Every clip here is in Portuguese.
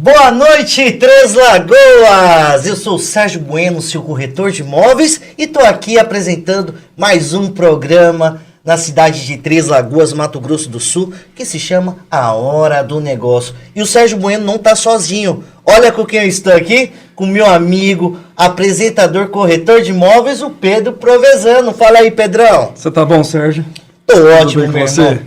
Boa noite, Três Lagoas! Eu sou o Sérgio Bueno, seu corretor de imóveis, e estou aqui apresentando mais um programa na cidade de Três Lagoas, Mato Grosso do Sul, que se chama A Hora do Negócio. E o Sérgio Bueno não está sozinho. Olha com quem eu estou aqui, com meu amigo, apresentador, corretor de imóveis, o Pedro Provezano. Fala aí, Pedrão. Você tá bom, Sérgio? Tô ótimo, Tudo bem com meu você? irmão.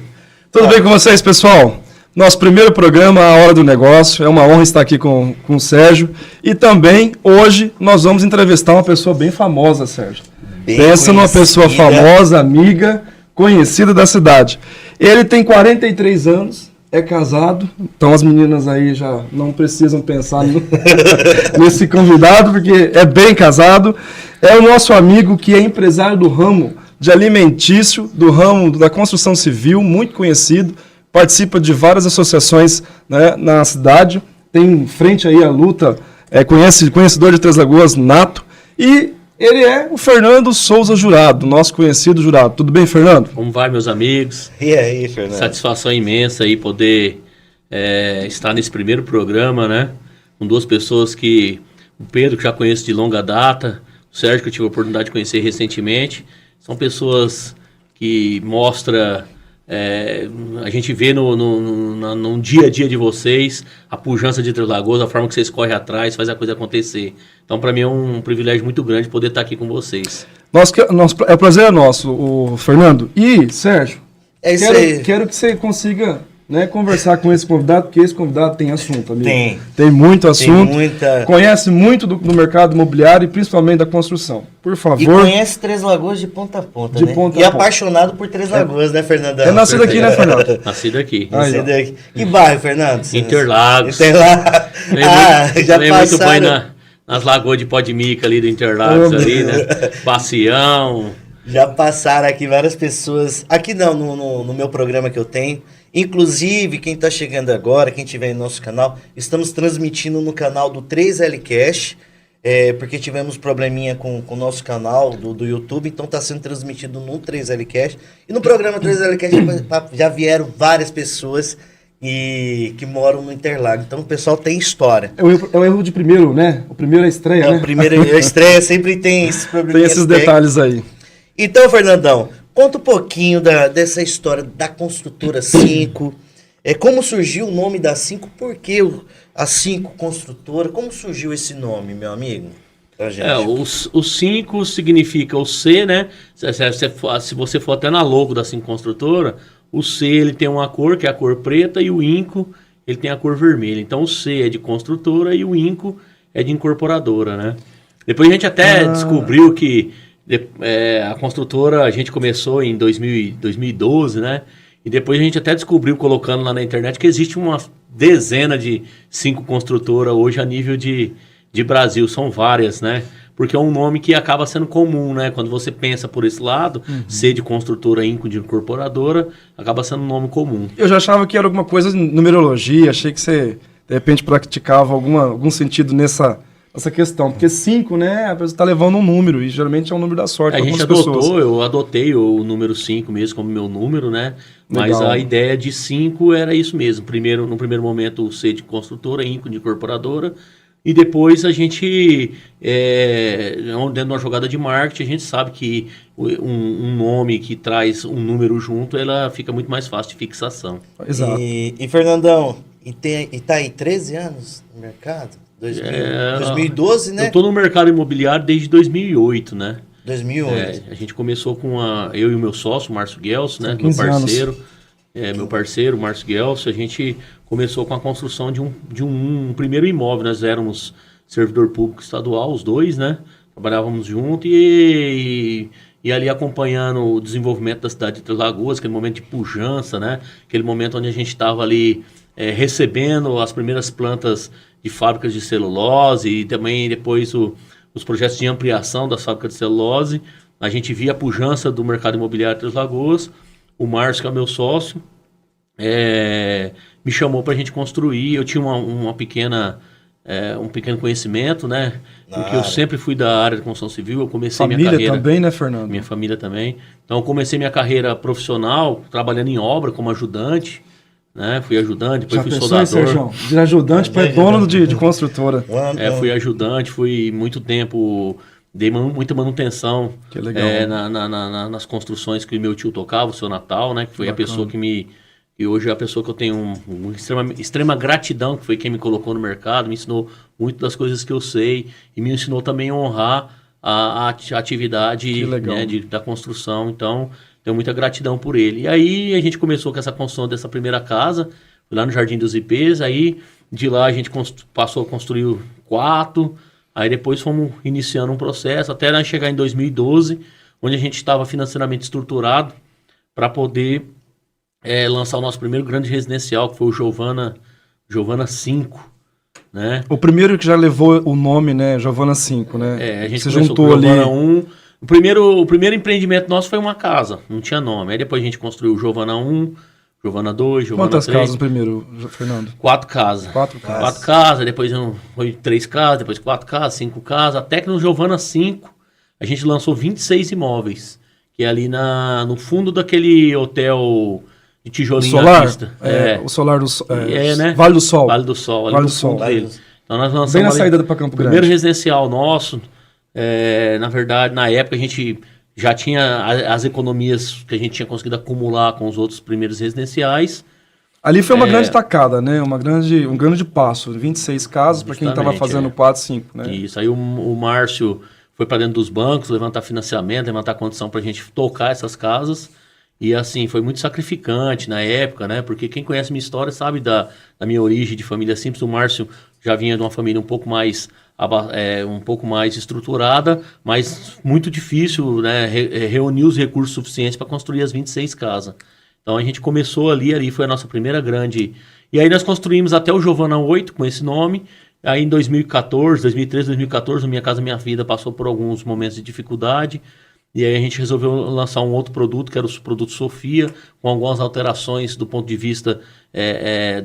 Tudo bem com vocês, pessoal? Nosso primeiro programa, A Hora do Negócio. É uma honra estar aqui com o Sérgio. E também, hoje, nós vamos entrevistar uma pessoa bem famosa, Sérgio. Pensa numa pessoa famosa, amiga, conhecida da cidade. Ele tem 43 anos, é casado. Então as meninas aí já não precisam pensar nesse convidado, porque é bem casado. É o nosso amigo que é empresário do ramo de alimentício, do ramo da construção civil, muito conhecido. Participa de várias associações, né, na cidade, tem em frente aí a luta, conhecedor de Três Lagoas nato, e ele é o Fernando Souza Jurado, nosso conhecido Jurado. Tudo bem, Fernando? Como vai, meus amigos? E aí, Fernando? Satisfação imensa aí poder estar nesse primeiro programa, né, com duas pessoas que, o Pedro, que já conheço de longa data, o Sérgio, que eu tive a oportunidade de conhecer recentemente, são pessoas que mostram... a gente vê no dia a dia de vocês a pujança de Três Lagoas, a forma que vocês correm atrás, faz a coisa acontecer. Então, para mim é um privilégio muito grande poder estar aqui com vocês. É prazer é nosso, o Fernando. E, Sérgio, É isso aí. quero que você consiga, né, conversar com esse convidado, porque esse convidado tem assunto, amigo. Tem muito assunto. muita... Conhece muito do mercado imobiliário e principalmente da construção. Por favor. E conhece Três Lagoas de ponta a ponta, De né? ponta E a ponta. apaixonado por Três Lagoas, né, Fernandão? É nascido aqui, né, Fernando? Nascido aqui. Aí, Nascido aqui. Que bairro, Fernando? Interlagos. Interlagos. Já muito banho passaram... nas lagoas de Pó de Mica ali do Interlagos, ali, né? Bacião. Já passaram aqui várias pessoas, aqui não, no meu programa que eu tenho, inclusive quem está chegando agora, quem tiver no nosso canal, estamos transmitindo no canal do 3LCast, porque tivemos probleminha com o nosso canal do YouTube, então está sendo transmitido no 3LCast, e no programa 3LCast já vieram várias pessoas que moram no Interlagos, então o pessoal tem história. É um erro de primeiro, né? O primeiro é a estreia, né? O primeiro a estreia sempre tem esses probleminhas. Tem esses detalhes aí. Então, Fernandão, conta um pouquinho dessa história da Construtora 5. Como surgiu o nome da 5? Por que a 5 Construtora? Como surgiu esse nome, meu amigo? O 5 significa o C, né? Se você for até na logo da 5 Construtora, o C ele tem uma cor, que é a cor preta, e o INCO ele tem a cor vermelha. Então o C é de construtora e o INCO é de incorporadora, né? Depois a gente até descobriu que a construtora, a gente começou em 2012, né? E depois a gente até descobriu, colocando lá na internet, que existe uma dezena de 5 construtoras hoje a nível de Brasil. São várias, né? Porque é um nome que acaba sendo comum, né? Quando você pensa por esse lado, C de construtora, INCO de incorporadora, acaba sendo um nome comum. Eu já achava que era alguma coisa de numerologia, achei que você, de repente, praticava algum sentido nessa questão, porque 5, né, a pessoa está levando um número, e geralmente é um número da sorte para algumas pessoas. Eu adotei o número 5 mesmo como meu número, né, mas Legal. a ideia de 5 era isso mesmo, no primeiro momento o C de construtora, INCO de incorporadora, e depois a gente, dentro de uma jogada de marketing, a gente sabe que um nome que traz um número junto, ela fica muito mais fácil de fixação. Exato. E Fernandão, tá aí 13 anos no mercado? 2012, né? Eu estou no mercado imobiliário desde 2008, né? 2008. A gente começou com eu e o meu sócio, o Márcio Guelso, né? 15 Meu parceiro, o Márcio Guelso. A gente começou com a construção de um primeiro imóvel. Nós éramos servidor público estadual, os dois, né? Trabalhávamos junto e ali acompanhando o desenvolvimento da cidade de Três Lagoas, aquele momento de pujança, né? Aquele momento onde a gente estava ali recebendo as primeiras plantas de fábricas de celulose e também depois os projetos de ampliação das fábricas de celulose. A gente via a pujança do mercado imobiliário de Três Lagoas. O Márcio, que é meu sócio, me chamou para a gente construir. Eu tinha um pequeno conhecimento, né? Porque eu sempre fui da área de construção civil. Eu comecei minha carreira... Família também, né, Fernando? Minha família também. Então, eu comecei minha carreira profissional trabalhando em obra como ajudante. né? Fui ajudante, depois Já fui pensou, soldador. Sérgio? De ajudante para dono de construtora. Fui ajudante, fui muito tempo, dei muita manutenção Que legal. nas construções que meu tio tocava, o seu Natal, né? Que foi Bacana. a pessoa que hoje é a pessoa que eu tenho extrema gratidão, que foi quem me colocou no mercado, me ensinou muito das coisas que eu sei e me ensinou também a honrar a atividade, né, da construção. Então, tenho muita gratidão por ele. E aí a gente começou com essa construção dessa primeira casa, lá no Jardim dos Ipês. Aí de lá a gente passou a construir o quarto. Aí depois fomos iniciando um processo até nós chegar em 2012, onde a gente estava financeiramente estruturado para poder lançar o nosso primeiro grande residencial, que foi o Giovana 5. Né? O primeiro que já levou o nome, né? Giovana 5, né? A gente Você juntou juntou ali. Giovana 1. O primeiro empreendimento nosso foi uma casa, não tinha nome. Aí depois a gente construiu Giovana 1, Giovana 2, Giovana 3. Quantas casas primeiro, Fernando? 4 casas. 4 casas. 4 casas, depois foi 3 casas, depois 4 casas, 5 casas. Até que no Giovana 5 a gente lançou 26 imóveis. Que é ali no fundo daquele hotel de tijolinho Solar? à vista. O Solar do Sol. Né? Vale do Sol. Vale do Sol, ali Vale no do Sol. fundo dele. Então nós lançamos Bem na saída para Campo Grande. primeiro residencial nosso. Na verdade, na época a gente já tinha as economias que a gente tinha conseguido acumular com os outros primeiros residenciais. Ali foi uma grande tacada, né? Um grande passo. 26 casas para quem estava fazendo 4, 5, né? Isso. Aí o Márcio foi para dentro dos bancos, levantar financiamento, levantar condição para a gente tocar essas casas. E assim, foi muito sacrificante na época, né? Porque quem conhece minha história sabe da minha origem de família simples. O Márcio já vinha de uma família um pouco mais estruturada, mas muito difícil, né? Reunir os recursos suficientes para construir as 26 casas. Então a gente começou ali foi a nossa primeira grande... E aí nós construímos até o Giovana 8 com esse nome. Aí em 2013, 2014, Minha Casa Minha Vida passou por alguns momentos de dificuldade. E aí a gente resolveu lançar um outro produto, que era o produto Sofia, com algumas alterações do ponto de vista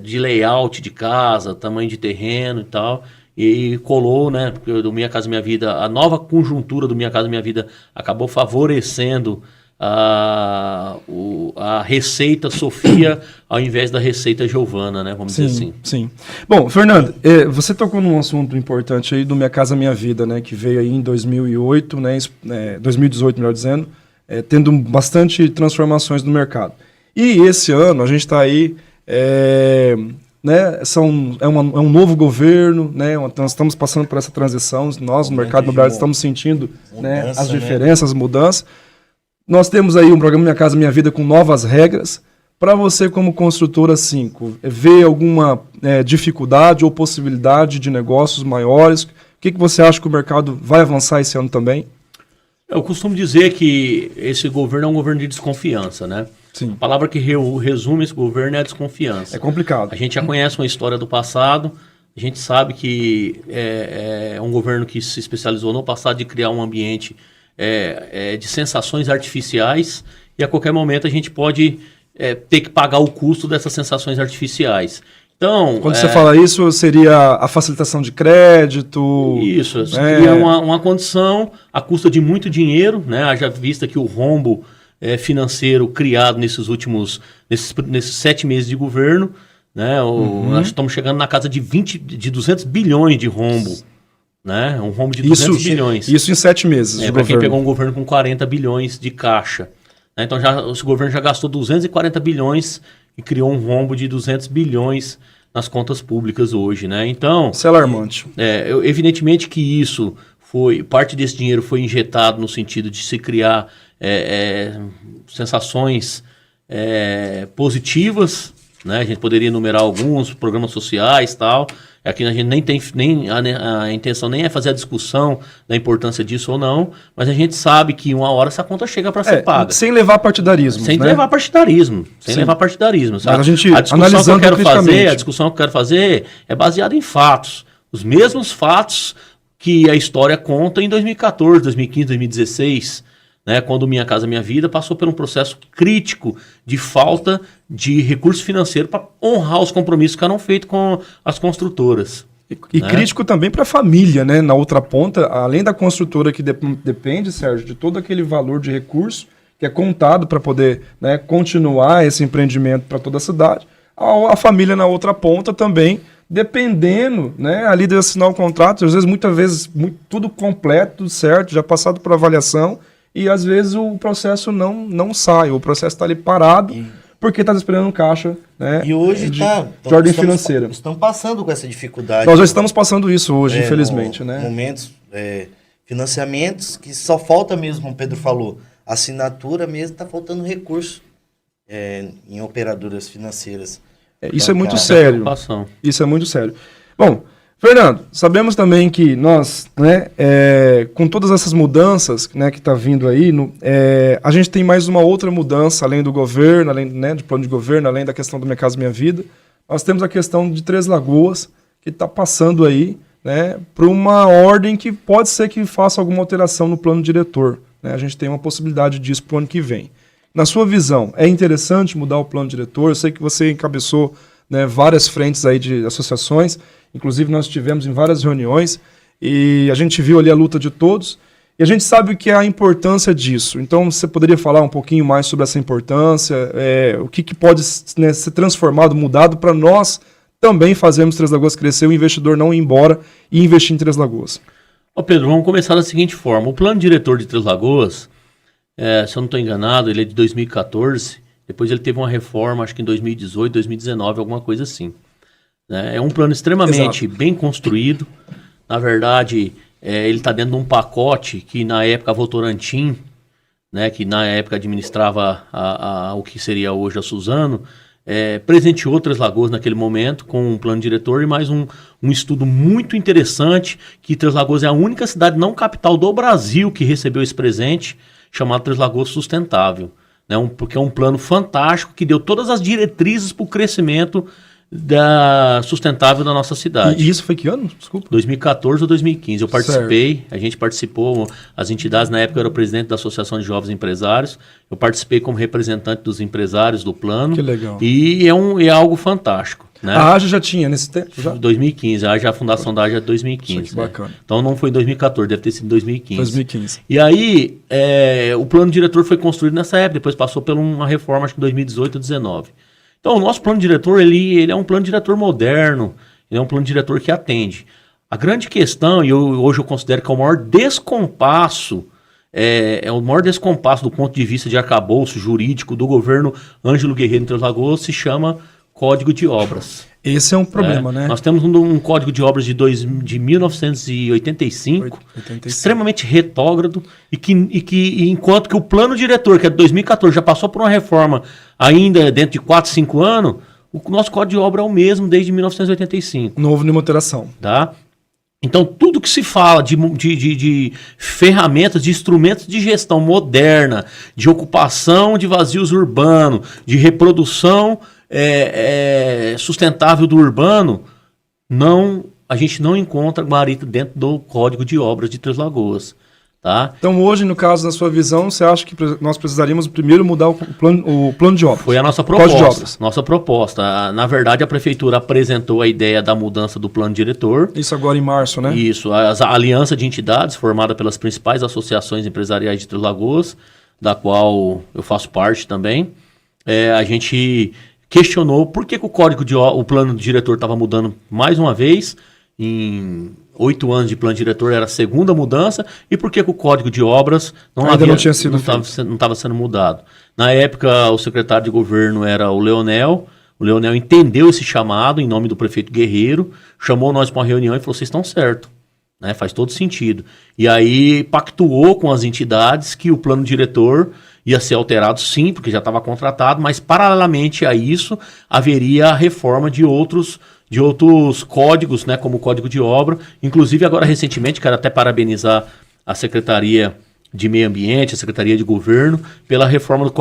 de layout de casa, tamanho de terreno e tal. E colou, né? Porque do Minha Casa Minha Vida, a nova conjuntura do Minha Casa Minha Vida acabou favorecendo a receita Sofia ao invés da receita Giovana, né? Vamos dizer assim. Sim. Bom, Fernando, você tocou num assunto importante aí do Minha Casa Minha Vida, né? Que veio aí em 2008, né? 2018, melhor dizendo, tendo bastante transformações no mercado. E esse ano a gente está aí, né? É um novo governo, né? Nós estamos passando por essa transição, nós no mercado imobiliário estamos sentindo, né, as diferenças, as mudanças. Nós temos aí um programa Minha Casa Minha Vida com novas regras. Para você, como construtora 5, vê alguma dificuldade ou possibilidade de negócios maiores? O que você acha que o mercado vai avançar esse ano também? Eu costumo dizer que esse governo é um governo de desconfiança, né? Sim. A palavra que resume esse governo é a desconfiança. É complicado. A gente já conhece uma história do passado, a gente sabe que é um governo que se especializou no passado de criar um ambiente de sensações artificiais, e a qualquer momento a gente pode ter que pagar o custo dessas sensações artificiais. Então, quando você fala isso, seria a facilitação de crédito? Isso, cria uma condição a custa de muito dinheiro, né? Haja vista que o rombo financeiro criado nesses 7 meses de governo, né? Nós estamos chegando na casa de 200 bilhões de rombo. Né? Um rombo de 200 bilhões. Isso em 7 meses de para quem governo. pegou um governo com 40 bilhões de caixa. Né? Então esse governo já gastou 240 bilhões e criou um rombo de 200 bilhões nas contas públicas hoje. Né? Então, isso é alarmante. Evidentemente que parte desse dinheiro foi injetado no sentido de se criar sensações positivas. Né? A gente poderia enumerar alguns programas sociais e tal. Aqui a gente a intenção nem é fazer a discussão da importância disso ou não, mas a gente sabe que uma hora essa conta chega para ser paga. Sem levar partidarismo. Sem levar partidarismo. Sabe? A gente, analisando a discussão que eu quero fazer é baseada em fatos. Os mesmos fatos que a história conta em 2014, 2015, 2016. Né, quando Minha Casa Minha Vida passou por um processo crítico de falta de recurso financeiro para honrar os compromissos que eram feitos com as construtoras. E crítico também para a família, né? Na outra ponta, além da construtora que depende, Sérgio, de todo aquele valor de recurso que é contado para poder, né, continuar esse empreendimento para toda a cidade, a família na outra ponta também, dependendo, né, ali de assinar o contrato, às vezes, muitas vezes, tudo completo, tudo certo, já passado por avaliação, e às vezes o processo não sai, o processo está ali parado, porque está esperando um caixa, né, E hoje de ordem financeira. Estão passando com essa dificuldade. Nós já estamos passando isso hoje, infelizmente, né? Momentos, financiamentos que só falta mesmo, como o Pedro falou, assinatura mesmo, está faltando recurso em operadoras financeiras. Isso é muito sério. Isso é muito sério. Bom, Fernando, sabemos também que nós, né, com todas essas mudanças, né, que está vindo aí, a gente tem mais uma outra mudança, além do governo, além, né, do plano de governo, além da questão do Minha Casa Minha Vida. Nós temos a questão de Três Lagoas, que está passando aí, né, para uma ordem que pode ser que faça alguma alteração no plano diretor. Né? A gente tem uma possibilidade disso para o ano que vem. Na sua visão, é interessante mudar o plano diretor? Eu sei que você encabeçou, né, várias frentes aí de associações, inclusive nós estivemos em várias reuniões e a gente viu ali a luta de todos e a gente sabe o que é a importância disso. Então você poderia falar um pouquinho mais sobre essa importância, o que pode, né, ser transformado, mudado para nós também fazermos Três Lagoas crescer, o investidor não ir embora e investir em Três Lagoas? Pedro, vamos começar da seguinte forma. O plano diretor de Três Lagoas, se eu não estou enganado, ele é de 2014, depois ele teve uma reforma, acho que em 2018, 2019, alguma coisa assim. Né? É um plano extremamente bem construído. Na verdade, ele está dentro de um pacote que na época a Votorantim, né, que na época administrava o que seria hoje a Suzano, presenteou Três Lagoas naquele momento com um plano diretor e mais um estudo muito interessante, que Três Lagoas é a única cidade não capital do Brasil que recebeu esse presente, chamado Três Lagoas Sustentável. Né, porque é um plano fantástico que deu todas as diretrizes para o crescimento sustentável da nossa cidade. E isso foi que ano? Desculpa. 2014 ou 2015. Eu participei, a gente participou, as entidades, na época eu era o presidente da Associação de Jovens Empresários, eu participei como representante dos empresários do plano. Que legal. E é algo fantástico. Né? A AJA já tinha nesse tempo? Já? 2015, a fundação da AJA é 2015. Isso, que bacana. Então não foi em 2014, deve ter sido em 2015. 2015. E aí, o plano diretor foi construído nessa época, depois passou por uma reforma, acho que em 2018 ou 2019. Então, o nosso plano diretor, ele é um plano diretor moderno, ele é um plano diretor que atende. A grande questão, e hoje eu considero que é o maior descompasso, o maior descompasso do ponto de vista de arcabouço jurídico do governo Ângelo Guerreiro em Três Lagoas, se chama Código de Obras. Esse é um problema, né? Nós temos um Código de Obras de 1985, extremamente retrógrado, e enquanto que o plano diretor, que é de 2014, já passou por uma reforma ainda dentro de 4, 5 anos, o nosso Código de Obra é o mesmo desde 1985. Não houve nenhuma alteração. Tá? Então, tudo que se fala de ferramentas, de instrumentos de gestão moderna, de ocupação de vazios urbanos, de reprodução sustentável do urbano, a gente não encontra guarita dentro do Código de Obras de Três Lagoas. Tá? Então hoje, no caso, na sua visão, você acha que nós precisaríamos primeiro mudar o plano de obras? Foi a nossa proposta. Nossa proposta. Na verdade, a prefeitura apresentou a ideia da mudança do plano diretor. Isso agora em março, né? Isso. A aliança de entidades formada pelas principais associações empresariais de Três Lagoas, da qual eu faço parte também. A gente questionou por que o plano diretor estava mudando mais uma vez. Em 8 anos de plano diretor era a segunda mudança, e por que o Código de Obras não estava sendo mudado. Na época, o secretário de governo era o Leonel entendeu esse chamado em nome do prefeito Guerreiro, chamou nós para uma reunião e falou: vocês estão certos, né? Faz todo sentido. E aí pactuou com as entidades que o plano diretor ia ser alterado, sim, porque já estava contratado, mas paralelamente a isso haveria a reforma de outros códigos, né, como o Código de Obra. Inclusive, agora recentemente, quero até parabenizar a Secretaria de Meio Ambiente, a Secretaria de Governo, pela reforma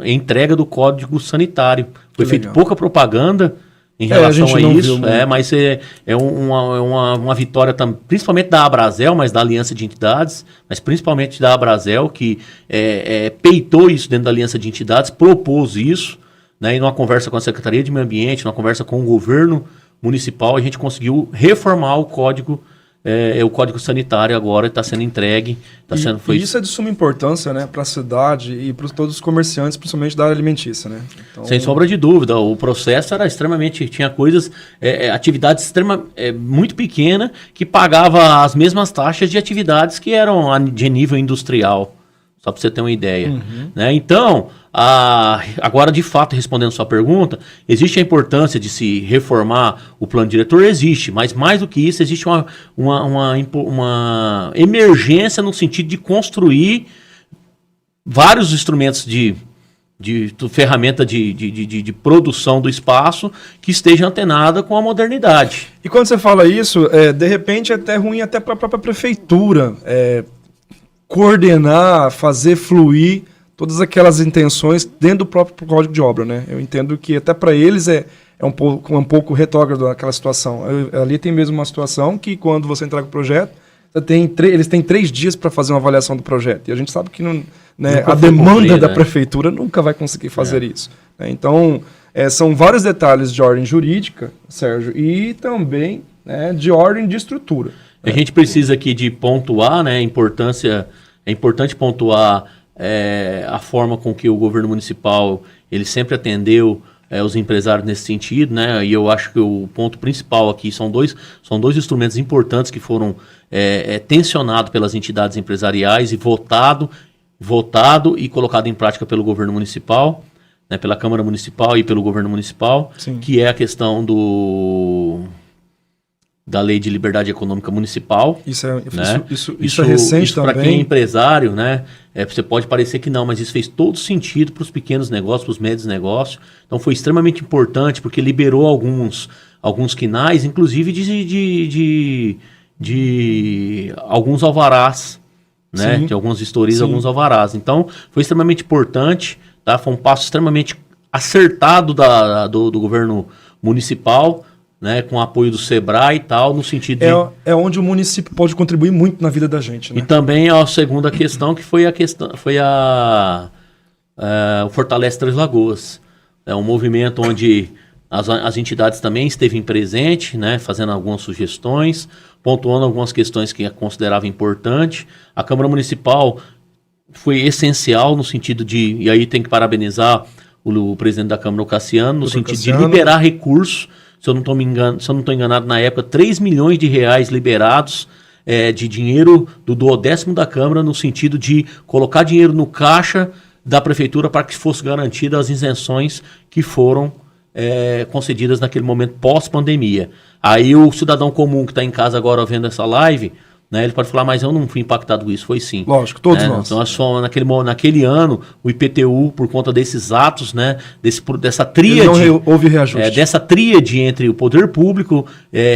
entrega do Código Sanitário. Foi feita pouca propaganda em relação a isso, mas é uma vitória principalmente da Abrazel, mas da Aliança de Entidades, mas principalmente da Abrazel, que peitou isso dentro da Aliança de Entidades, propôs isso, né, e numa conversa com a Secretaria de Meio Ambiente, numa conversa com o governo municipal, a gente conseguiu reformar o Código o Código Sanitário agora está sendo entregue. E isso é de suma importância, né, para a cidade e para todos os comerciantes, principalmente da área alimentícia, né? Então... Sem sombra de dúvida, o processo era extremamente... Tinha coisas, atividades muito pequenas que pagava as mesmas taxas de atividades que eram de nível industrial. Só para você ter uma ideia. Né? Então, agora de fato, respondendo sua pergunta, existe a importância de se reformar o plano diretor? Existe, mas mais do que isso, existe uma emergência no sentido de construir vários instrumentos de ferramenta de produção do espaço que esteja antenada com a modernidade. E quando você fala isso, de repente é até ruim até para a própria prefeitura coordenar, fazer fluir todas aquelas intenções dentro do próprio Código de Obra, né? Eu entendo que até para eles é um pouco retrógrado aquela situação. Ali tem mesmo uma situação que quando você entrega o projeto, eles têm 3 dias para fazer uma avaliação do projeto. E a gente sabe que a demanda da prefeitura nunca vai conseguir fazer isso. Né? Então, são vários detalhes de ordem jurídica, Sérgio, e também de ordem de estrutura. A gente precisa aqui de pontuar, né? É importante pontuar a forma com que o governo municipal ele sempre atendeu os empresários nesse sentido, né? E eu acho que o ponto principal aqui são dois instrumentos importantes que foram tensionados pelas entidades empresariais e votado e colocado em prática pelo governo municipal, né? Pela Câmara Municipal e pelo governo municipal, Sim. Que é a questão da Lei de Liberdade Econômica Municipal. Isso né? Isso é recente isso também. Para quem é empresário, né? Você pode parecer que não, mas isso fez todo sentido para os pequenos negócios, para os médios negócios. Então foi extremamente importante, porque liberou alguns quinais, inclusive de alguns alvarás, né? De algumas vistorias, alguns alvarás. Então foi extremamente importante, tá? Foi um passo extremamente acertado do governo municipal, né, com o apoio do Sebrae e tal, no sentido de... É onde o município pode contribuir muito na vida da gente, né? E também a segunda questão, que foi o Fortalece Três Lagoas. É um movimento onde as entidades também estevem presentes, né, fazendo algumas sugestões, pontuando algumas questões que considerava importante. A Câmara Municipal foi essencial no sentido de... E aí tem que parabenizar o presidente da Câmara, o Cassiano, no sentido de liberar recursos. Se eu não estou enganado, na época, 3 milhões de reais liberados de dinheiro do 10º da Câmara, no sentido de colocar dinheiro no caixa da Prefeitura para que fosse garantida as isenções que foram concedidas naquele momento pós-pandemia. Aí o cidadão comum que está em casa agora vendo essa live, né, ele pode falar, mas eu não fui impactado com isso, foi sim. Lógico, todos nós. Então, só naquele ano, o IPTU, por conta desses atos, né, dessa tríade... Não houve reajuste. Dessa tríade entre o poder público,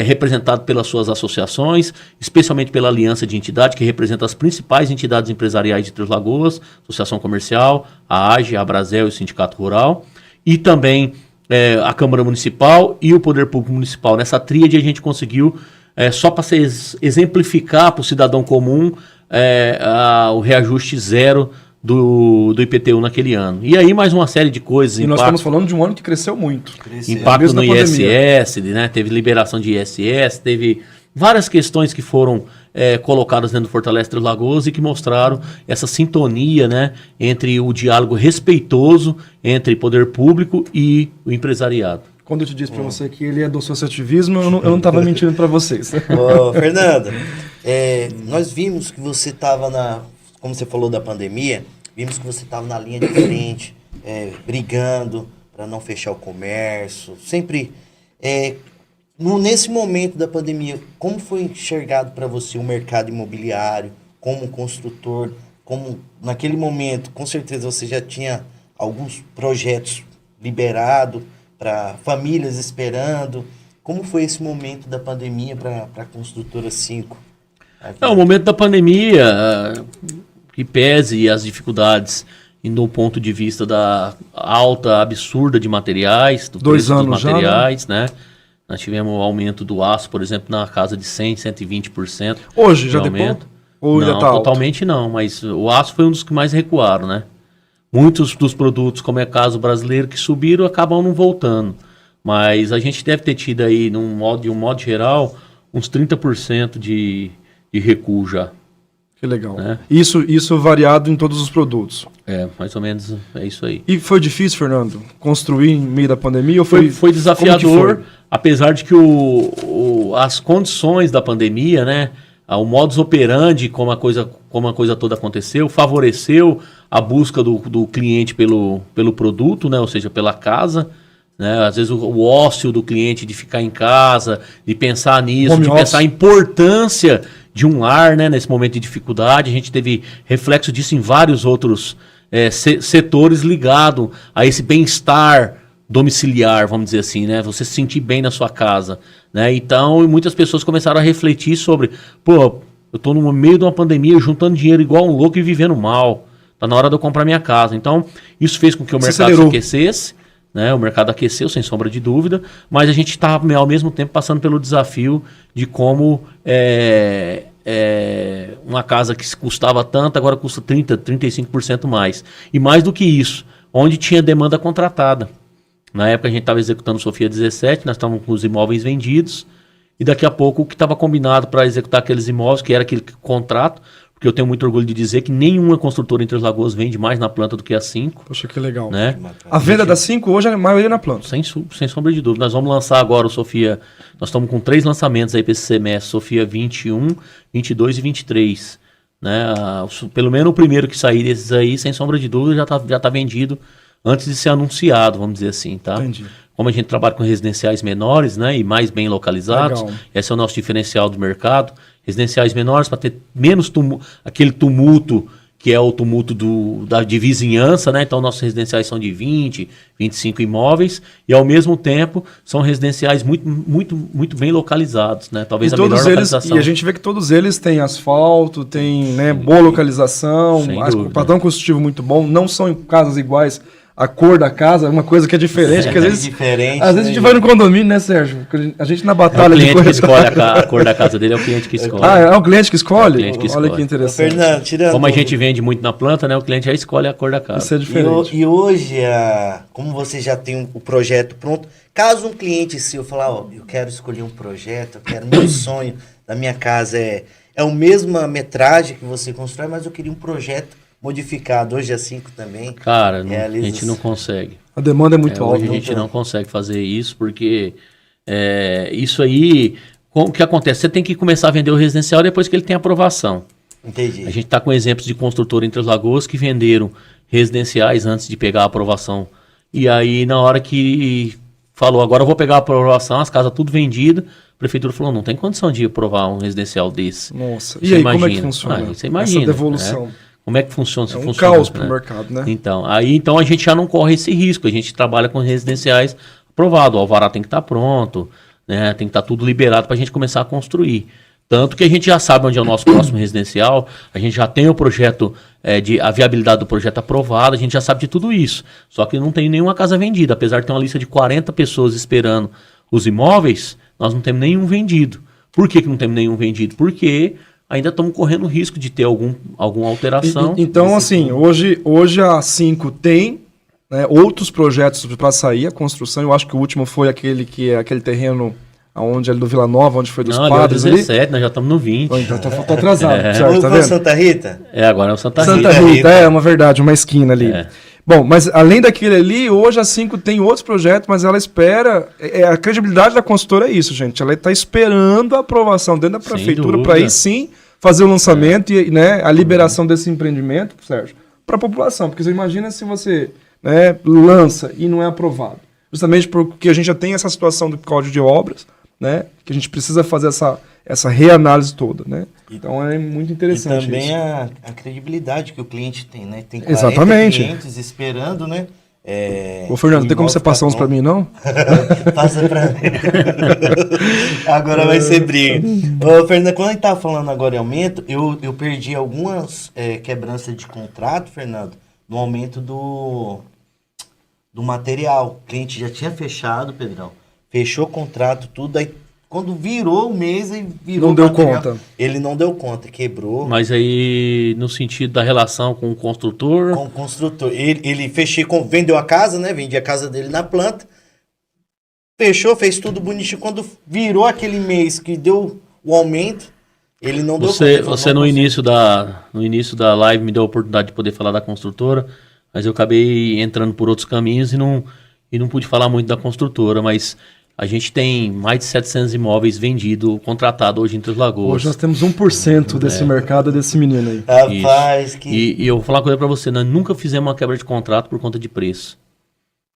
representado pelas suas associações, especialmente pela Aliança de Entidades, que representa as principais entidades empresariais de Três Lagoas, Associação Comercial, a AGE, a Abrazel e o Sindicato Rural, e também a Câmara Municipal e o Poder Público Municipal. Nessa tríade a gente conseguiu... só para exemplificar para o cidadão comum o reajuste zero do IPTU naquele ano. E aí mais uma série de coisas. E nós estamos falando de um ano que cresceu muito. Impacto no ISS, né? Teve liberação de ISS, teve várias questões que foram colocadas dentro do Fortalece Três Lagoas e que mostraram essa sintonia, né, entre o diálogo respeitoso entre poder público e o empresariado. Quando eu te disse para você que ele é do associativismo, eu não estava mentindo para vocês. Ô, Fernando, nós vimos que você estava como você falou da pandemia, vimos que você estava na linha de frente, brigando para não fechar o comércio, sempre... nesse momento da pandemia, como foi enxergado para você o mercado imobiliário, como construtor, como naquele momento, com certeza você já tinha alguns projetos liberados, para famílias esperando. Como foi esse momento da pandemia para a Construtora 5? O momento da pandemia, que pese as dificuldades do ponto de vista da alta absurda de materiais, do preço dos materiais, já, né? Nós tivemos um aumento do aço, por exemplo, na casa de 100%, 120%. Hoje já aumento. Ou não, já tá totalmente alto? Não, mas o aço foi um dos que mais recuaram, né? Muitos dos produtos, como é o caso brasileiro, que subiram, acabam não voltando. Mas a gente deve ter tido aí, de um modo geral, uns 30% de recuo já. Que legal. Né? Isso variado em todos os produtos. Mais ou menos é isso aí. E foi difícil, Fernando, construir em meio da pandemia? Ou foi desafiador, apesar de que as condições da pandemia, né, o modus operandi, como a coisa toda aconteceu, favoreceu a busca do cliente pelo produto, né, ou seja, pela casa. Né? Às vezes o ócio do cliente de ficar em casa, de pensar nisso, de pensar a importância de um lar, né, nesse momento de dificuldade. A gente teve reflexo disso em vários outros setores ligados a esse bem-estar domiciliar, vamos dizer assim, né? Você se sentir bem na sua casa, né? Então, muitas pessoas começaram a refletir sobre, eu estou no meio de uma pandemia, juntando dinheiro igual um louco e vivendo mal. Tá na hora de eu comprar minha casa. Então, isso fez com que o mercado se aquecesse, né? O mercado aqueceu, sem sombra de dúvida, mas a gente está, ao mesmo tempo, passando pelo desafio de como uma casa que custava tanto, agora custa 30%, 35% mais. E mais do que isso, onde tinha demanda contratada. Na época a gente estava executando Sofia 17, nós estávamos com os imóveis vendidos, e daqui a pouco o que estava combinado para executar aqueles imóveis, que era aquele contrato, porque eu tenho muito orgulho de dizer que nenhuma construtora em Três Lagoas vende mais na planta do que a 5. Poxa, que legal. Né? A venda da 5 hoje é a maioria na planta. Sem sombra de dúvida. Nós vamos lançar agora o Sofia, nós estamos com 3 lançamentos aí para esse semestre, Sofia 21, 22 e 23. Né? Pelo menos o primeiro que sair desses aí, sem sombra de dúvida, já tá vendido antes de ser anunciado, vamos dizer assim, tá? Entendi. Como a gente trabalha com residenciais menores, né, e mais bem localizados, esse é o nosso diferencial do mercado. Residenciais menores para ter menos aquele tumulto que é o tumulto de vizinhança, né? Então nossos residenciais são de 20, 25 imóveis e ao mesmo tempo são residenciais muito, muito, muito bem localizados, né? Talvez a melhor localização. E a gente vê que todos eles têm asfalto, têm, né, boa localização, o padrão construtivo muito bom, não são em casas iguais. A cor da casa é uma coisa que é diferente. Que às vezes a gente vai no condomínio, né, Sérgio? A gente na batalha de cor... que escolhe a cor da casa dele, é o cliente que escolhe. É o cliente que escolhe? É o cliente que escolhe. Olha que interessante. Fernando, tirando... Como a gente vende muito na planta, né, o cliente já escolhe a cor da casa. Isso é diferente. E hoje, como você já tem o projeto pronto, caso um cliente seu falar, eu quero escolher um projeto, eu quero meu sonho da minha casa é a mesma metragem que você constrói, mas eu queria um projeto modificado, hoje é 5 também. Cara, a gente não consegue. A demanda é muito alta. Hoje a gente não consegue fazer isso, porque isso aí, o que acontece? Você tem que começar a vender o residencial depois que ele tem aprovação. Entendi. A gente está com exemplos de construtor em Três Lagoas que venderam residenciais antes de pegar a aprovação. E aí, na hora que falou, agora eu vou pegar a aprovação, as casas tudo vendidas, a prefeitura falou, não tem condição de aprovar um residencial desse. Nossa, e aí como é que funciona? Você imagina, essa devolução? Né? Como é que funciona? É um caos para o mercado, né? Então a gente já não corre esse risco. A gente trabalha com residenciais aprovados. O alvará tem que estar pronto, né? Tem que estar tudo liberado para a gente começar a construir. Tanto que a gente já sabe onde é o nosso próximo residencial, a gente já tem o projeto, a viabilidade do projeto aprovada, a gente já sabe de tudo isso. Só que não tem nenhuma casa vendida. Apesar de ter uma lista de 40 pessoas esperando os imóveis, nós não temos nenhum vendido. Por que não temos nenhum vendido? Porque ainda estamos correndo risco de ter alguma alteração. Então, assim, hoje a 5 tem, né, outros projetos para sair, a construção. Eu acho que o último foi aquele terreno onde ali do Vila Nova, onde foi dos padres ali. 17, nós já estamos no 20. Então tá atrasado, certo, tá vendo? Santa Rita? Agora é o Santa Rita. Santa Rita, é uma verdade, uma esquina ali. Bom, mas além daquele ali, hoje a 5 tem outros projetos, mas ela espera... a credibilidade da consultora é isso, gente. Ela está esperando a aprovação dentro da prefeitura para aí sim fazer o lançamento e, né, a liberação desse empreendimento, Sérgio, para a população. Porque você imagina se você, né, lança e não é aprovado. Justamente porque a gente já tem essa situação do Código de Obras, né, que a gente precisa fazer essa reanálise toda, né? Então é muito interessante. E também isso. A credibilidade que o cliente tem, né? Tem 40 Exatamente. clientes esperando, né? Ô, Fernando, tem como você passar uns para mim, não? Passa para mim. Agora vai ser briga. Ô, Fernando, quando a gente estava falando agora em aumento, eu perdi algumas quebranças de contrato, Fernando, no aumento do material. O cliente já tinha fechado, Pedrão. Fechou o contrato, tudo, aí quando virou o mês e virou não deu conta. Ele não deu conta, quebrou. Mas aí, no sentido da relação com o construtor... Com o construtor. Ele vendeu a casa, né? Vendia a casa dele na planta. fechou, fez tudo bonitinho. Quando virou aquele mês que deu o aumento, ele não deu conta. Você no início da live me deu a oportunidade de poder falar da construtora, mas eu acabei entrando por outros caminhos e não pude falar muito da construtora, mas a gente tem mais de 700 imóveis vendidos, contratados hoje em Três Lagoas. Hoje nós temos 1% desse mercado, desse menino aí. Rapaz, E eu vou falar uma coisa pra você, nós nunca fizemos uma quebra de contrato por conta de preço.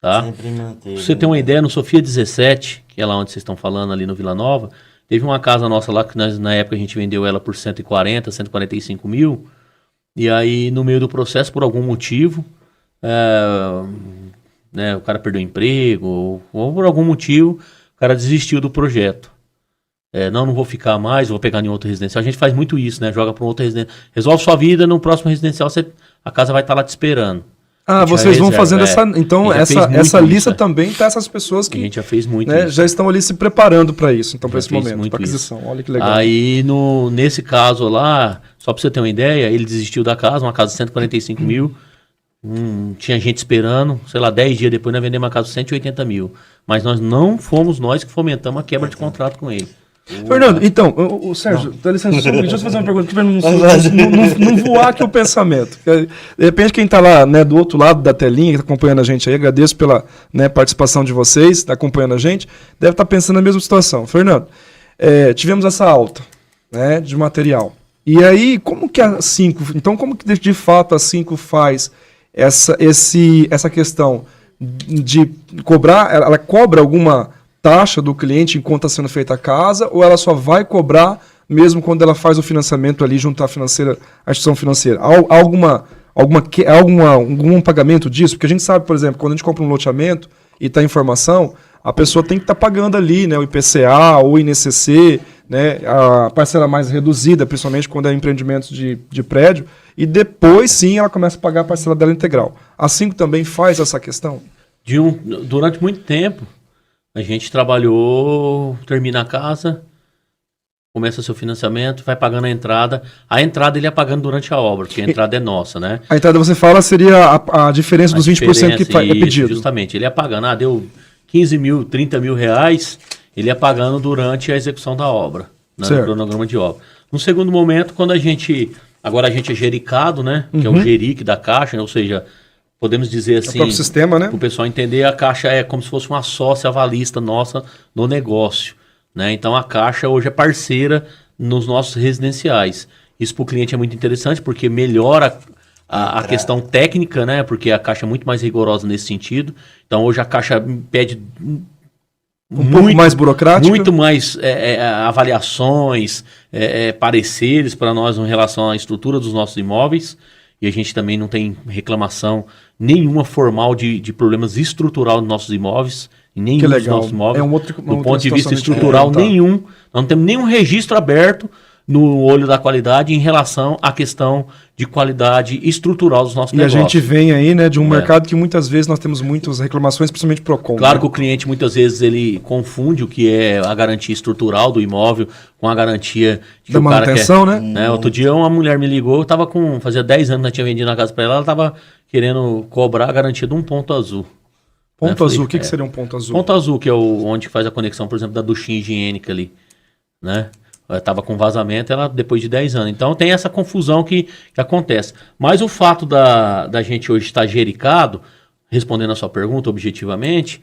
Tá? Sempre manteve. Pra você ter uma ideia, no Sofia 17, que é lá onde vocês estão falando, ali no Vila Nova, teve uma casa nossa lá que nós, na época a gente vendeu ela por 145 mil, e aí no meio do processo, por algum motivo, o cara perdeu o emprego, ou por algum motivo, o cara desistiu do projeto. Não vou ficar mais, vou pegar em outro residencial. A gente faz muito isso, né? Joga para um outro residencial. Resolve sua vida, no próximo residencial a casa vai estar lá te esperando. Vocês vão fazendo essa... Então, essa lista isso, também tá essas pessoas que... A gente já fez muito isso. isso. Já estão ali se preparando para isso, então, para esse momento, para aquisição. Olha que legal. Aí, nesse caso lá, só para você ter uma ideia, ele desistiu da casa, uma casa de 145 mil. Tinha gente esperando, sei lá, 10 dias depois nós vendemos uma casa de 180 mil. Mas não fomos nós que fomentamos a quebra de contrato com ele. Fernando, então, o Sérgio, dá licença, deixa eu fazer uma pergunta, para não voar aqui o pensamento. De repente, quem está lá, né, do outro lado da telinha, que está acompanhando a gente aí, agradeço pela, né, participação de vocês, está acompanhando a gente, deve estar pensando na mesma situação. Fernando, tivemos essa alta, né, de material. E aí, como que a 5, então como que de fato a 5 faz essa questão de cobrar, ela cobra alguma taxa do cliente enquanto está sendo feita a casa, ou ela só vai cobrar mesmo quando ela faz o financiamento ali junto à instituição financeira? Há algum pagamento disso? Porque a gente sabe, por exemplo, quando a gente compra um loteamento e está em formação, a pessoa tem que estar pagando ali, né, o IPCA ou o INCC, né, a parcela mais reduzida, principalmente quando é empreendimentos de prédio, e depois sim ela começa a pagar a parcela dela integral. A 5 também faz essa questão? Durante muito tempo, a gente trabalhou, termina a casa, começa seu financiamento, vai pagando a entrada ele ia pagando durante a obra, porque a entrada é nossa, né? A entrada, você fala, seria a diferença dos 20% que é pedido. Justamente, ele ia pagando, deu 15 mil, 30 mil reais, ele ia pagando durante a execução da obra, né, no cronograma de obra. No segundo momento, quando agora a gente é gericado, né, que é o geric da Caixa, né, ou seja, podemos dizer assim, o próprio sistema, né? Para o pessoal entender, a Caixa é como se fosse uma sócia avalista nossa no negócio, né? Então a Caixa hoje é parceira nos nossos residenciais. Isso para o cliente é muito interessante porque melhora a questão técnica, né? Porque a Caixa é muito mais rigorosa nesse sentido. Então hoje a Caixa pede pouco mais burocrático, muito mais avaliações, pareceres para nós em relação à estrutura dos nossos imóveis. E a gente também não tem reclamação nenhuma formal de problemas estruturais dos nossos imóveis. Nenhum dos nossos imóveis. Do ponto de vista estrutural, nenhum. Nós não temos nenhum registro aberto no olho da qualidade em relação à questão de qualidade estrutural dos nossos negócios. E a gente vem aí, né, de um mercado que muitas vezes nós temos muitas reclamações, principalmente PROCON. Claro, né? Que o cliente muitas vezes ele confunde o que é a garantia estrutural do imóvel com a garantia da manutenção, né? Outro dia uma mulher me ligou, fazia 10 anos que eu tinha vendido a casa para ela estava querendo cobrar a garantia de um ponto azul. Ponto azul, o que seria um ponto azul? Ponto azul, que é onde faz a conexão, por exemplo, da duchinha higiênica ali, né? Estava com vazamento, ela depois de 10 anos. Então tem essa confusão que acontece. Mas o fato da gente hoje estar gericado, respondendo a sua pergunta objetivamente,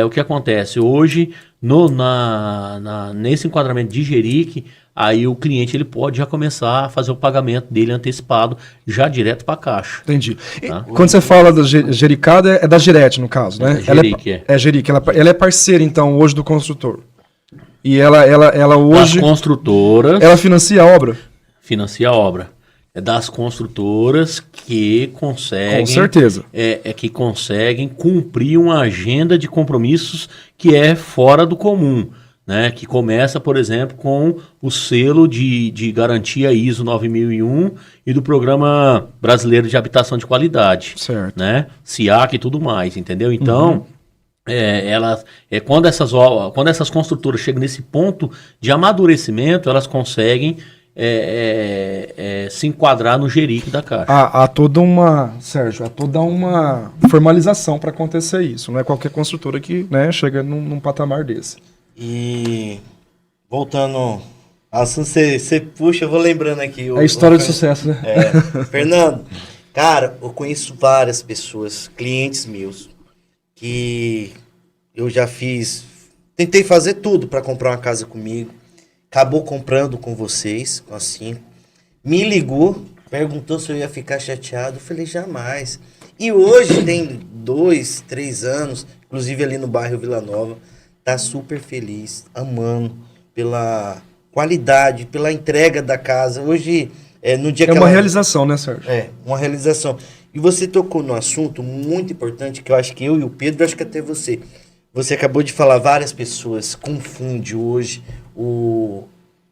o que acontece hoje nesse enquadramento de geric, aí o cliente ele pode já começar a fazer o pagamento dele antecipado já direto para a Caixa. Entendi. Tá? Quando você fala da gericada, é da Girete, no caso, né? É Geric. Ela é parceira, então, hoje do construtor. E ela hoje... Das construtoras... Ela financia a obra? Financia a obra. É das construtoras que conseguem... Com certeza. Que conseguem cumprir uma agenda de compromissos que é fora do comum, né? Que começa, por exemplo, com o selo de garantia ISO 9001 e do Programa Brasileiro de Habitação de Qualidade. Certo. Né? SIAC e tudo mais, entendeu? Então... Quando essas construtoras chegam nesse ponto de amadurecimento, elas conseguem se enquadrar no jerique da Caixa. Há toda uma, Sérgio, há toda uma formalização para acontecer isso. Não é qualquer construtora que, né, chega num patamar desse. E voltando, assim você puxa, eu vou lembrando aqui. É a história de sucesso, né? Fernando, cara, eu conheço várias pessoas, clientes meus, que eu já tentei fazer tudo para comprar uma casa comigo, acabou comprando com vocês, assim, me ligou, perguntou se eu ia ficar chateado, eu falei, jamais. E hoje tem 2, 3 anos, inclusive ali no bairro Vila Nova, tá super feliz, amando pela qualidade, pela entrega da casa. Hoje, no dia que uma realização, né, Sérgio? Uma realização. E você tocou num assunto muito importante, que eu acho que eu e o Pedro, acho que até você acabou de falar, várias pessoas confundem hoje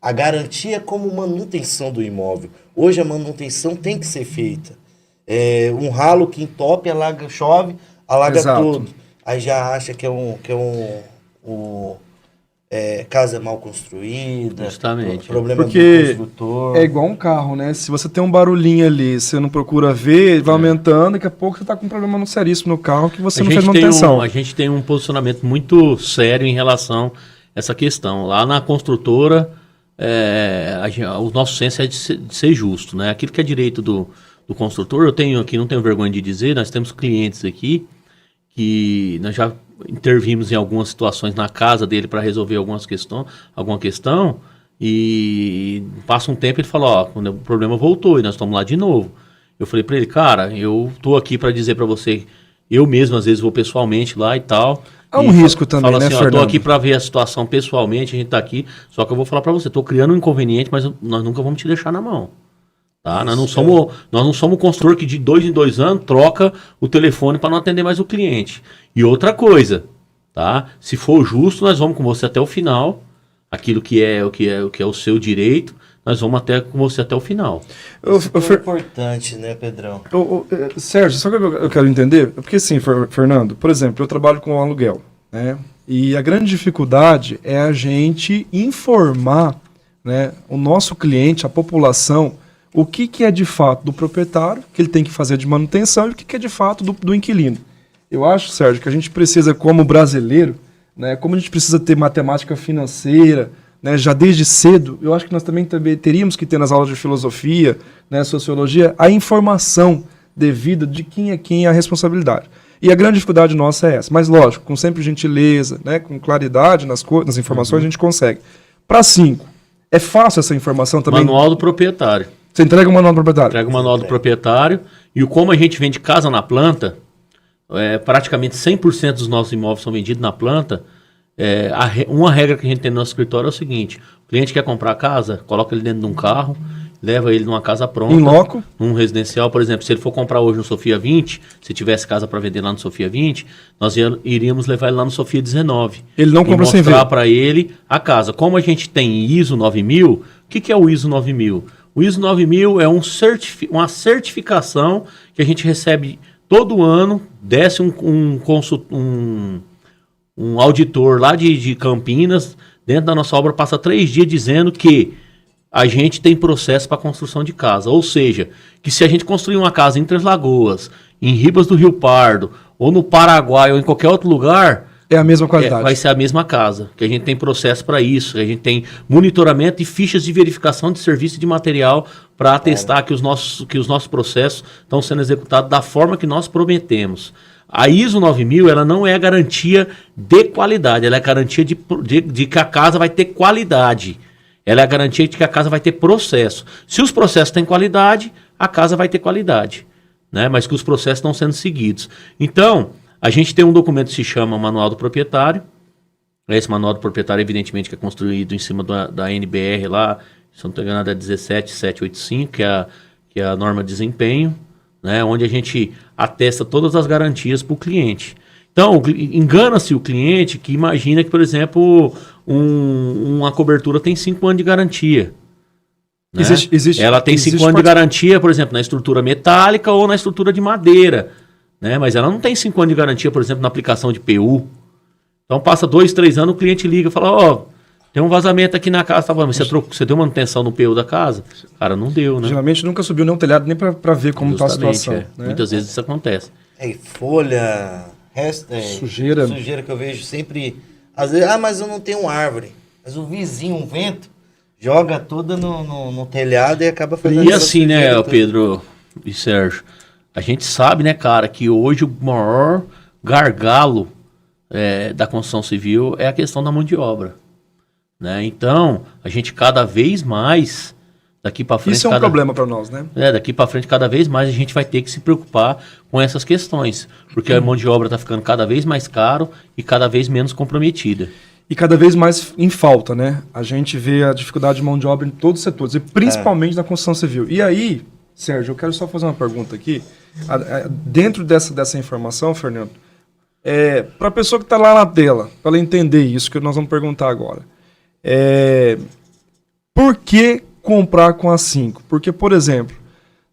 a garantia como manutenção do imóvel. Hoje a manutenção tem que ser feita. Um ralo que entope, alaga, chove, alaga tudo. Aí já acha que casa mal construída, justamente, problema porque do construtor. É igual um carro, né? Se você tem um barulhinho ali, você não procura ver, vai aumentando, daqui a pouco você está com um problema seríssimo no carro que você não fez manutenção. A gente tem um posicionamento muito sério em relação a essa questão. Lá na construtora, o nosso senso é de ser justo, né? Aquilo que é direito do construtor, eu tenho aqui, não tenho vergonha de dizer, nós temos clientes aqui que nós já intervimos em algumas situações na casa dele para resolver alguma questão, e passa um tempo ele fala, ó, quando o problema voltou e nós estamos lá de novo. Eu falei para ele, cara, eu tô aqui para dizer para você, eu mesmo às vezes vou pessoalmente lá e tal. Há um risco também, fala né, assim, Fernando? Tô aqui para ver a situação pessoalmente, a gente tá aqui, só que eu vou falar para você, tô criando um inconveniente, mas nós nunca vamos te deixar na mão. Tá? Nós não somos construtor que de 2 em 2 anos troca o telefone para não atender mais o cliente. E outra coisa, tá? Se for justo, nós vamos com você até o final. Aquilo que é o seu direito, nós vamos com você até o final. É importante, né, Pedrão? Sérgio, só que eu quero entender, porque assim, Fernando, por exemplo, eu trabalho com aluguel, né? E a grande dificuldade é a gente informar, né, o nosso cliente, a população, o que é de fato do proprietário, que ele tem que fazer de manutenção, e o que é de fato do inquilino. Eu acho, Sérgio, que a gente precisa, como brasileiro, né, como a gente precisa ter matemática financeira, né, já desde cedo, eu acho que nós também teríamos que ter nas aulas de filosofia, né, sociologia, a informação devida de quem é a responsabilidade. E a grande dificuldade nossa é essa. Mas, lógico, com sempre gentileza, né, com claridade nas informações, a gente consegue. Para 5, é fácil essa informação também? Manual do proprietário. Você entrega o manual do proprietário? Entrega o manual do proprietário. E como a gente vende casa na planta, praticamente 100% dos nossos imóveis são vendidos na planta. Uma regra que a gente tem no nosso escritório é o seguinte: o cliente quer comprar a casa, coloca ele dentro de um carro, leva ele numa casa pronta. Em loco? Num residencial, por exemplo, se ele for comprar hoje no Sofia 20, se tivesse casa para vender lá no Sofia 20, nós iríamos levar ele lá no Sofia 19. Ele não compra sem ver. Mostrar para ele a casa. Como a gente tem ISO 9000, o que é o ISO 9000? O ISO 9000 é uma certificação que a gente recebe todo ano, desce um auditor lá de Campinas, dentro da nossa obra, passa 3 dias dizendo que a gente tem processo para construção de casa. Ou seja, que se a gente construir uma casa em Três Lagoas, em Ribas do Rio Pardo, ou no Paraguai, ou em qualquer outro lugar, é a mesma qualidade. Vai ser a mesma casa, que a gente tem processo para isso, que a gente tem monitoramento e fichas de verificação de serviço e de material para atestar que os nossos processos estão sendo executados da forma que nós prometemos. A ISO 9000, ela não é a garantia de qualidade, ela é a garantia de que a casa vai ter qualidade. Ela é a garantia de que a casa vai ter processo. Se os processos têm qualidade, a casa vai ter qualidade, né? Mas que os processos estão sendo seguidos. Então, a gente tem um documento que se chama Manual do Proprietário. Esse Manual do Proprietário, evidentemente, que é construído em cima da NBR lá, se não estou enganado, é 17785, que é a norma de desempenho, né? Onde a gente atesta todas as garantias para o cliente. Então, engana-se o cliente que imagina que, por exemplo, uma cobertura tem 5 anos de garantia. Né? Ela tem 5 anos de garantia, por exemplo, na estrutura metálica ou na estrutura de madeira. Né? Mas ela não tem 5 anos de garantia, por exemplo, na aplicação de PU. Então passa 2, 3 anos, o cliente liga e fala, tem um vazamento aqui na casa, tá bom, mas você deu manutenção no PU da casa? Cara, não deu, né? Geralmente nunca subiu nem um telhado, nem para ver como está a situação. Né? Muitas vezes isso acontece. Folha, sujeira que eu vejo sempre. Às vezes, mas eu não tenho árvore. Mas o vizinho, um vento, joga toda no telhado e acaba fazendo. E assim, né, Pedro e Sérgio, a gente sabe, né, cara, que hoje o maior gargalo da construção civil é a questão da mão de obra. Né? Então, a gente cada vez mais, daqui para frente... Isso é um problema para nós, né? Daqui para frente, cada vez mais, a gente vai ter que se preocupar com essas questões. Porque a mão de obra está ficando cada vez mais caro e cada vez menos comprometida. E cada vez mais em falta, né? A gente vê a dificuldade de mão de obra em todos os setores, e principalmente na construção civil. E aí, Sérgio, eu quero só fazer uma pergunta aqui. Dentro dessa informação, Fernando, para a pessoa que está lá na tela, para ela entender isso que nós vamos perguntar agora. Por que comprar com a 5? Porque, por exemplo,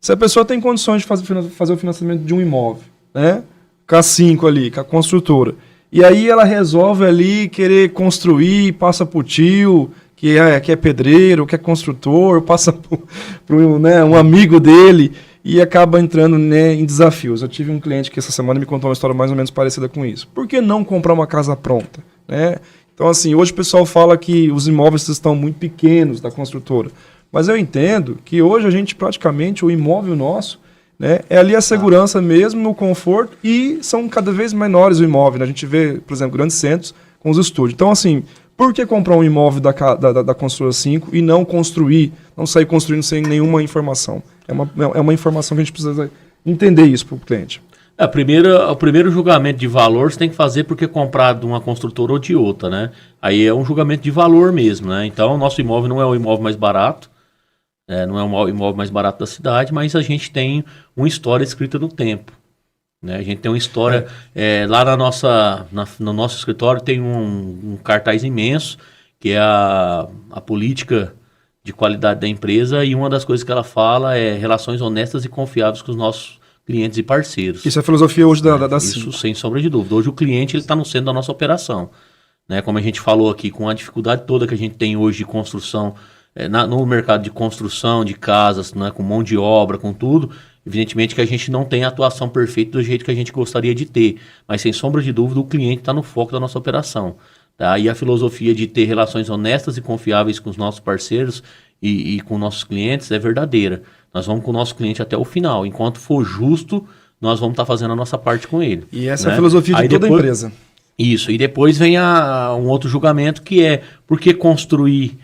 se a pessoa tem condições de fazer o financiamento de um imóvel, né? Com a 5 ali, com a construtora, e aí ela resolve ali querer construir, passa pro tio, que é pedreiro, que é construtor, passa por um amigo dele e acaba entrando, né, em desafios. Eu tive um cliente que essa semana me contou uma história mais ou menos parecida com isso. Por que não comprar uma casa pronta, né? Então, assim, hoje o pessoal fala que os imóveis estão muito pequenos da construtora. Mas eu entendo que hoje a gente praticamente, o imóvel nosso, né, é ali a segurança mesmo, o conforto, e são cada vez menores o imóvel. Né? A gente vê, por exemplo, grandes centros com os estúdios. Então, assim, por que comprar um imóvel da construtora 5 e não construir, não sair construindo sem nenhuma informação? É uma informação que a gente precisa entender isso para o cliente. O primeiro julgamento de valor você tem que fazer porque comprar de uma construtora ou de outra, né? Aí é um julgamento de valor mesmo, né? Então, o nosso imóvel não é o imóvel mais barato, não é o imóvel mais barato da cidade, mas a gente tem uma história escrita no tempo. Né? A gente tem uma história... lá no nosso escritório tem um cartaz imenso, que é a política de qualidade da empresa, e uma das coisas que ela fala é relações honestas e confiáveis com os nossos clientes e parceiros. Isso é a filosofia hoje da Isso, CIM. sem sombra de dúvida. Hoje o cliente está no centro da nossa operação. Né? Como a gente falou aqui, com a dificuldade toda que a gente tem hoje de construção, no mercado de construção de casas, né? Com mão de obra, com tudo, evidentemente que a gente não tem a atuação perfeita do jeito que a gente gostaria de ter. Mas sem sombra de dúvida, o cliente está no foco da nossa operação. Tá? E a filosofia de ter relações honestas e confiáveis com os nossos parceiros e com nossos clientes é verdadeira. Nós vamos com o nosso cliente até o final. Enquanto for justo, nós vamos estar fazendo a nossa parte com ele. E essa é a filosofia de toda empresa. Isso. E depois vem um outro julgamento que é por que construir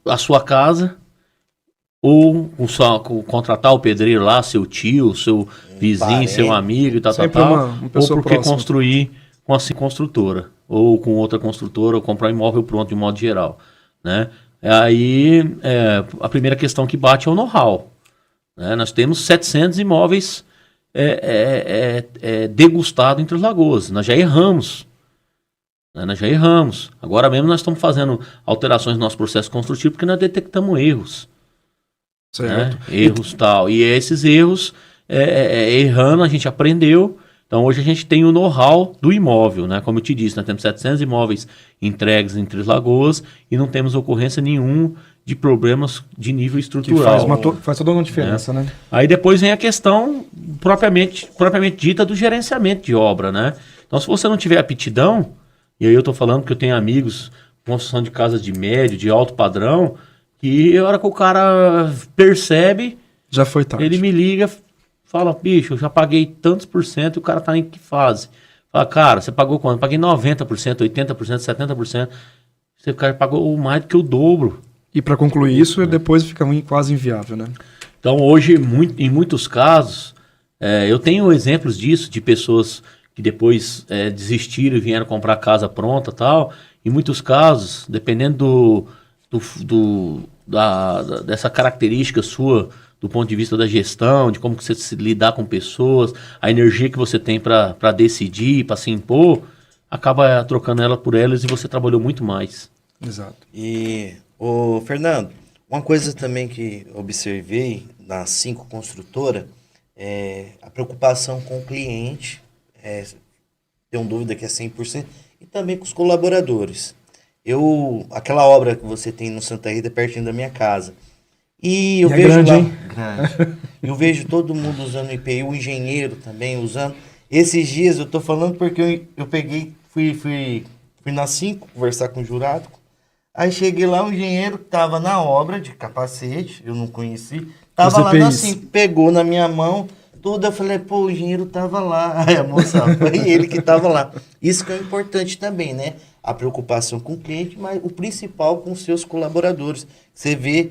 a sua casa ou contratar o pedreiro lá, seu tio, seu vizinho, seu amigo e tal. Ou por que construir com a construtora ou com outra construtora ou comprar um imóvel pronto de um modo geral, né? Aí, a primeira questão que bate é o know-how. Né? Nós temos 700 imóveis degustados entre as lagoas. Nós já erramos. Né? Agora mesmo nós estamos fazendo alterações no nosso processo construtivo porque nós detectamos erros. Certo. Né? Erros tal. E esses erros, errando, a gente aprendeu. Então, hoje a gente tem o know-how do imóvel, né? Como eu te disse, nós temos 700 imóveis entregues em Três Lagoas e não temos ocorrência nenhum de problemas de nível estrutural. Que faz toda uma diferença, né? Aí depois vem a questão propriamente dita do gerenciamento de obra, né? Então, se você não tiver aptidão, e aí eu estou falando que eu tenho amigos, construção de casas de médio, de alto padrão, que a hora que o cara percebe, já foi tarde. Ele me liga... Fala, bicho, eu já paguei tantos por cento e o cara tá em que fase? Fala, cara, você pagou quanto? Paguei 90%, 80%, 70%. Você, cara, pagou mais do que o dobro. E para concluir isso, depois fica quase inviável, né? Então, hoje, em muitos casos, eu tenho exemplos disso, de pessoas que depois desistiram e vieram comprar casa pronta e tal. Em muitos casos, dependendo dessa característica sua, do ponto de vista da gestão, de como que você se lidar com pessoas, a energia que você tem para decidir, para se impor, acaba trocando ela por elas e você trabalhou muito mais. Exato. E, Fernando, uma coisa também que observei na 5 construtora é a preocupação com o cliente, tenho dúvida que é 100%, e também com os colaboradores. aquela obra que você tem no Santa Rita é pertinho da minha casa. E eu é vejo grande, lá, hein? grande. Eu vejo todo mundo usando o IPI, o engenheiro também usando. Esses dias eu tô falando porque eu peguei, fui na 5 conversar com o jurado. Aí cheguei lá, o engenheiro que tava na obra de capacete, eu não conheci, tava lá na 5, pegou na minha mão, tudo, eu falei, pô, o engenheiro tava lá. Aí a moça, foi ele que tava lá. Isso que é importante também, né? A preocupação com o cliente, mas o principal com os seus colaboradores. Você vê,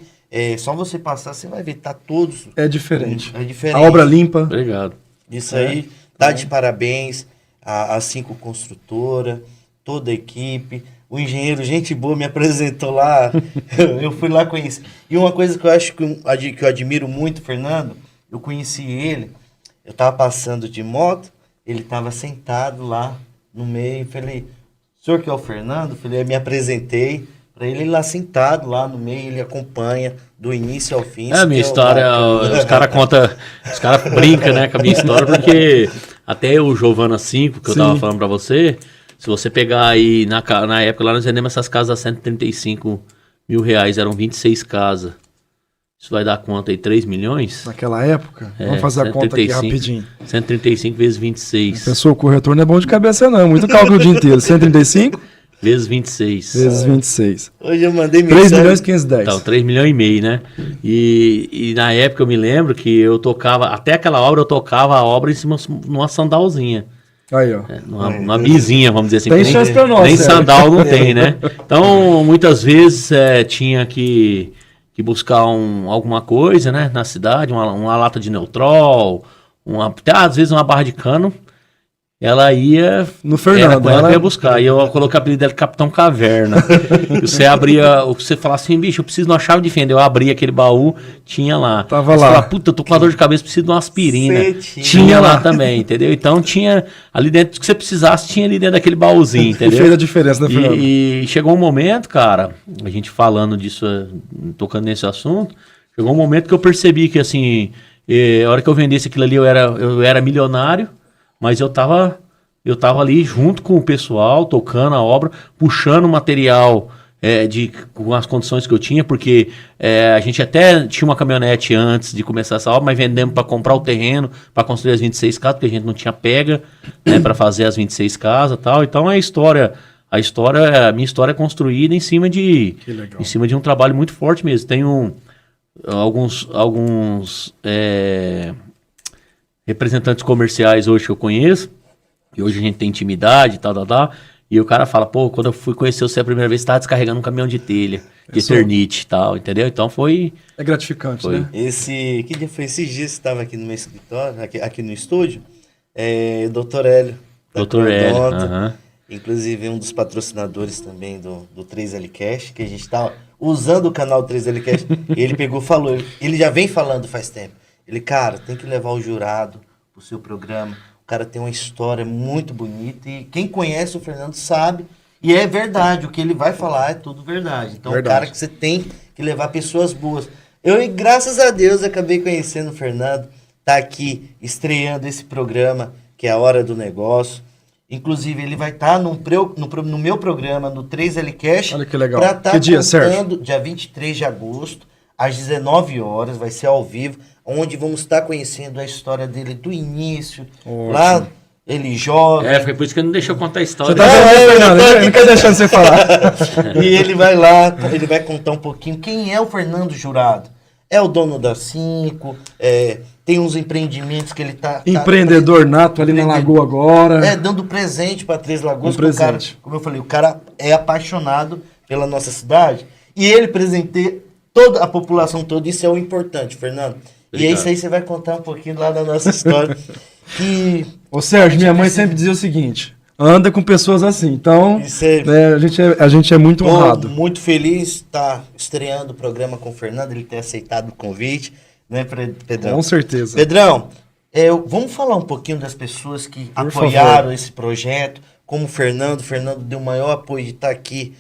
só você passar, você vai ver, tá todos... É diferente. É diferente. A obra limpa. Obrigado. Isso aí, tá de parabéns a 5 Construtora, toda a equipe. O engenheiro, gente boa, me apresentou lá, eu fui lá conhecer. E uma coisa que eu acho que eu admiro muito, Fernando, eu conheci ele, eu tava passando de moto, ele tava sentado lá no meio, falei, o senhor que é o Fernando? Falei, me apresentei para ele lá sentado lá no meio, ele acompanha do início ao fim. A minha história, os caras brincam, né, com a minha história, porque até o Giovana 5, que eu tava falando para você, se você pegar aí, na época lá nós vendemos essas casas a 135 mil reais, eram 26 casas. Isso vai dar quanto aí? 3 milhões? Naquela época? Vamos fazer a conta aqui rapidinho. 135 vezes 26. Pessoal, o corretor não é bom de cabeça não, muito cálculo o dia inteiro. 135? Vezes 26. Vezes 26. Hoje eu mandei 3 milhões e 510. Então, 3 milhões e meio, né? E na época eu me lembro que eu tocava, até aquela obra eu tocava a obra em cima numa sandalzinha. Aí, ó. Numa bizinha, vamos dizer assim. Tem chance pra nós. Nem sandal não tem, né? Então, muitas vezes tinha que buscar alguma coisa, né? Na cidade, uma lata de Neutrol, até às vezes uma barra de cano. Ela ia... No Fernando. Ela ia buscar. E eu coloquei o apelido dela de Capitão Caverna. Você abria... Você falava assim, bicho, eu preciso de uma chave de fenda. Eu abria aquele baú, tinha lá. Tava lá. Você falava, puta, eu tô com uma dor de cabeça, preciso de uma aspirina. Tinha lá também, entendeu? Então tinha... Ali dentro, que você precisasse, tinha ali dentro daquele baúzinho, entendeu? E fez a diferença, né, Fernando? E chegou um momento, cara, a gente falando disso, tocando nesse assunto, chegou um momento que eu percebi que, assim, a hora que eu vendesse aquilo ali, eu era milionário. Mas eu tava ali junto com o pessoal, tocando a obra, puxando material com as condições que eu tinha, porque a gente até tinha uma caminhonete antes de começar essa obra, mas vendemos para comprar o terreno, para construir as 26 casas, porque a gente não tinha pega, né, para fazer as 26 casas e tal. Então a minha história é construída em cima de um trabalho muito forte mesmo. Tenho alguns representantes comerciais hoje que eu conheço, e hoje a gente tem intimidade, tal, e o cara fala, pô, quando eu fui conhecer você a primeira vez, você estava descarregando um caminhão de telha, de Eternite e tal, entendeu? Então foi... É gratificante, né? Que dia foi? Esses dias você estava aqui no meu escritório, aqui no estúdio, o Dr. Hélio. Dr. Hélio, inclusive um dos patrocinadores também do 3L Cash, que a gente estava usando o canal 3L Cash, ele falou, ele já vem falando faz tempo. Ele, cara, tem que levar o jurado pro seu programa. O cara tem uma história muito bonita e quem conhece o Fernando sabe. E é verdade, o que ele vai falar é tudo verdade. Então, o cara que você tem que levar pessoas boas. Graças a Deus, acabei conhecendo o Fernando. Tá aqui estreando esse programa, que é a Hora do Negócio. Inclusive, ele vai estar no meu programa, no 3L Cash. Olha que legal. Pra tá que dia, Sérgio? Dia 23 de agosto, às 19 horas, vai ser ao vivo, onde vamos estar conhecendo a história dele do início, lá, ele jovem. Foi por isso que ele não deixou contar a história. Você tá vendo, Fernando? Ele não quer deixar você falar. E ele vai lá, ele vai contar um pouquinho quem é o Fernando Jurado. É o dono da 5, tem uns empreendimentos que ele tá... Empreendedor nato ali na Lagoa agora. Dando presente para Três Lagoas. Um cara, como eu falei, o cara é apaixonado pela nossa cidade. E ele presenteia toda a população toda, isso é o importante, Fernando. Obrigado. E é isso aí, você vai contar um pouquinho lá da nossa história. Ô Sérgio, minha mãe sempre dizia o seguinte, anda com pessoas assim, então a gente é muito honrado. Muito feliz de estar estreando o programa com o Fernando, ele ter aceitado o convite, né, Pedrão? Com certeza. Pedrão, vamos falar um pouquinho das pessoas que apoiaram esse projeto, como o Fernando deu o maior apoio de estar aqui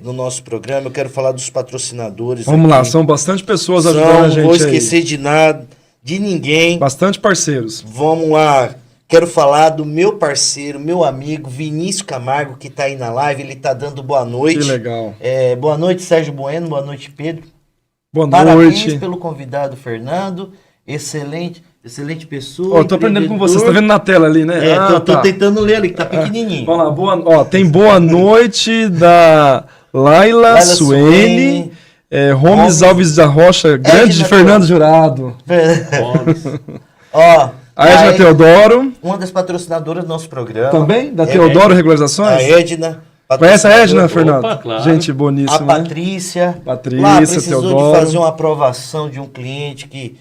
no nosso programa. Eu quero falar dos patrocinadores. Vamos lá, são bastante pessoas ajudando a gente. Não vou esquecer de nada, de ninguém. Bastante parceiros. Vamos lá. Quero falar do meu parceiro, meu amigo Vinícius Camargo, que está aí na live. Ele está dando boa noite. Que legal. Boa noite, Sérgio Bueno. Boa noite, Pedro. Boa Parabéns noite. pelo convidado, Fernando. Excelente pessoa. Tô aprendendo com você. Você tá vendo na tela ali, né? Tô tentando ler ali, que tá pequenininho. Vamos lá. Tem boa noite da Laila Suene. Gomes Alves da Rocha, grande de Fernando Jurado. A Edna Teodoro. Uma das patrocinadoras do nosso programa. Também? Da Teodoro Regularizações? A Edna. Conhece a Edna, Fernando? Opa, claro. Gente boníssima. A Patrícia. Patrícia, precisou Teodoro. de fazer uma aprovação de um cliente,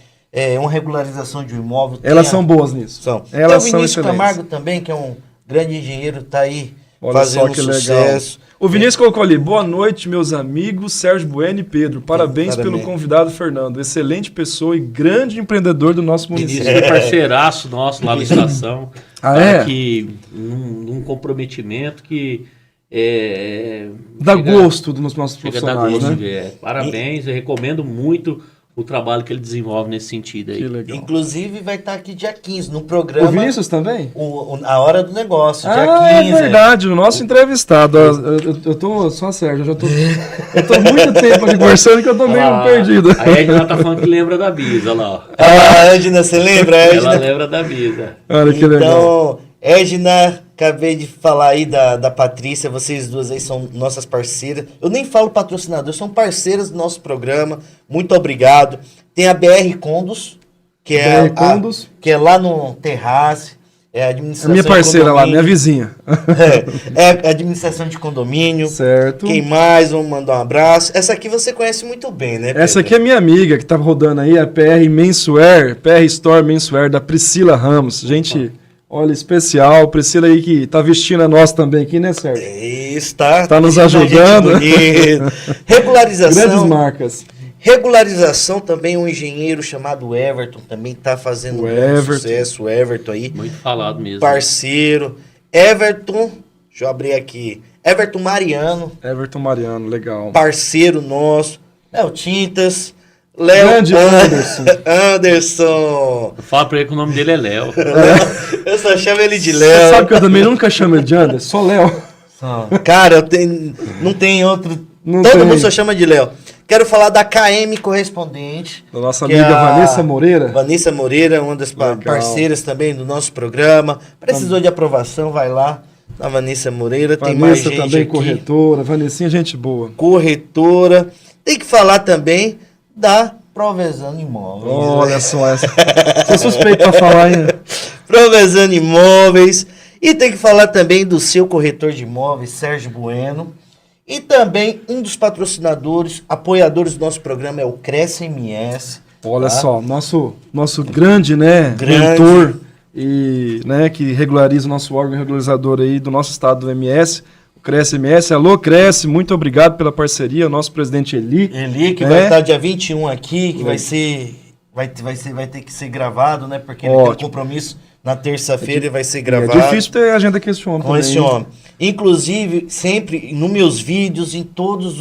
uma regularização de um imóvel. Elas são boas nisso. São. Elas Tem o são Vinícius excelentes. Camargo também, que é um grande engenheiro, tá aí Olha fazendo só que sucesso. legal. O Vinícius colocou ali, boa noite, meus amigos Sérgio Bueno e Pedro. Parabéns pelo convidado Fernando. Excelente pessoa e grande empreendedor do nosso município. Vinícius é parceiraço nosso lá na estação. Aqui, num comprometimento que dá gosto dos nossos chega profissionais, da gosto, né? Parabéns, eu recomendo muito o trabalho que ele desenvolve nesse sentido aí. Que legal. Inclusive vai estar aqui dia 15 no programa. O Vinícius também? A Hora do Negócio, dia 15. É verdade, o nosso entrevistado. Eu tô só Sérgio, eu tô muito tempo aqui conversando que eu tô meio perdido. A Edna tá falando que lembra da Bisa lá, ó. A Edna, você lembra? Ela lembra da Bisa. Olha que legal. Então, Edna, acabei de falar aí da Patrícia, vocês duas aí são nossas parceiras. Eu nem falo patrocinador, são parceiras do nosso programa. Muito obrigado. Tem a BR Condos, que é lá no Terrace. É a administração minha parceira lá, minha vizinha. É a administração de condomínio. Certo. Quem mais? Vamos mandar um abraço. Essa aqui você conhece muito bem, né, Pedro? Essa aqui é minha amiga que tá rodando aí, a PR Menswear, PR Store Menswear, da Priscila Ramos. Gente, olha, especial. Priscila aí que tá vestindo a nossa também aqui, né, Sérgio? Isso, tá nos ajudando. Regularização. Grandes marcas. Regularização também, um engenheiro chamado Everton, também está fazendo sucesso, o Everton aí. Muito falado mesmo. Parceiro. Everton, deixa eu abrir aqui. Everton Mariano. Everton Mariano, legal. Parceiro nosso. Léo Tintas. Léo Anderson. Eu falo pra ele que o nome dele é Léo. Eu só chamo ele de Você Léo. sabe que eu também nunca chamo ele de Anderson, só Léo. Cara, não tem outro. Todo mundo só chama de Léo. Quero falar da KM Correspondente. Da nossa amiga Vanessa Moreira. Vanessa Moreira, uma das parceiras também do nosso programa. Precisou de aprovação, vai lá. Da Vanessa Moreira. Vanessa tem mais gente também, aqui. corretora. Vanessinha, gente boa. Corretora. Tem que falar também da Provezano Imóveis. Olha só essa. Sou suspeito pra falar, hein? Provezano Imóveis. E tem que falar também do seu corretor de imóveis, Sérgio Bueno. E também um dos patrocinadores, apoiadores do nosso programa é o Cresce MS. Olha só, nosso grande, né, mentor e, né, que regulariza o nosso órgão regularizador aí do nosso estado do MS, o Cresce MS. Alô, Cresce, muito obrigado pela parceria, o nosso presidente Eli. Eli, que vai estar dia 21 aqui, que vai ter que ser gravado, né, porque ele tem um compromisso. Na terça-feira vai ser gravado. É difícil ter agenda com esse homem. Com esse homem. Inclusive, sempre nos meus vídeos, em todas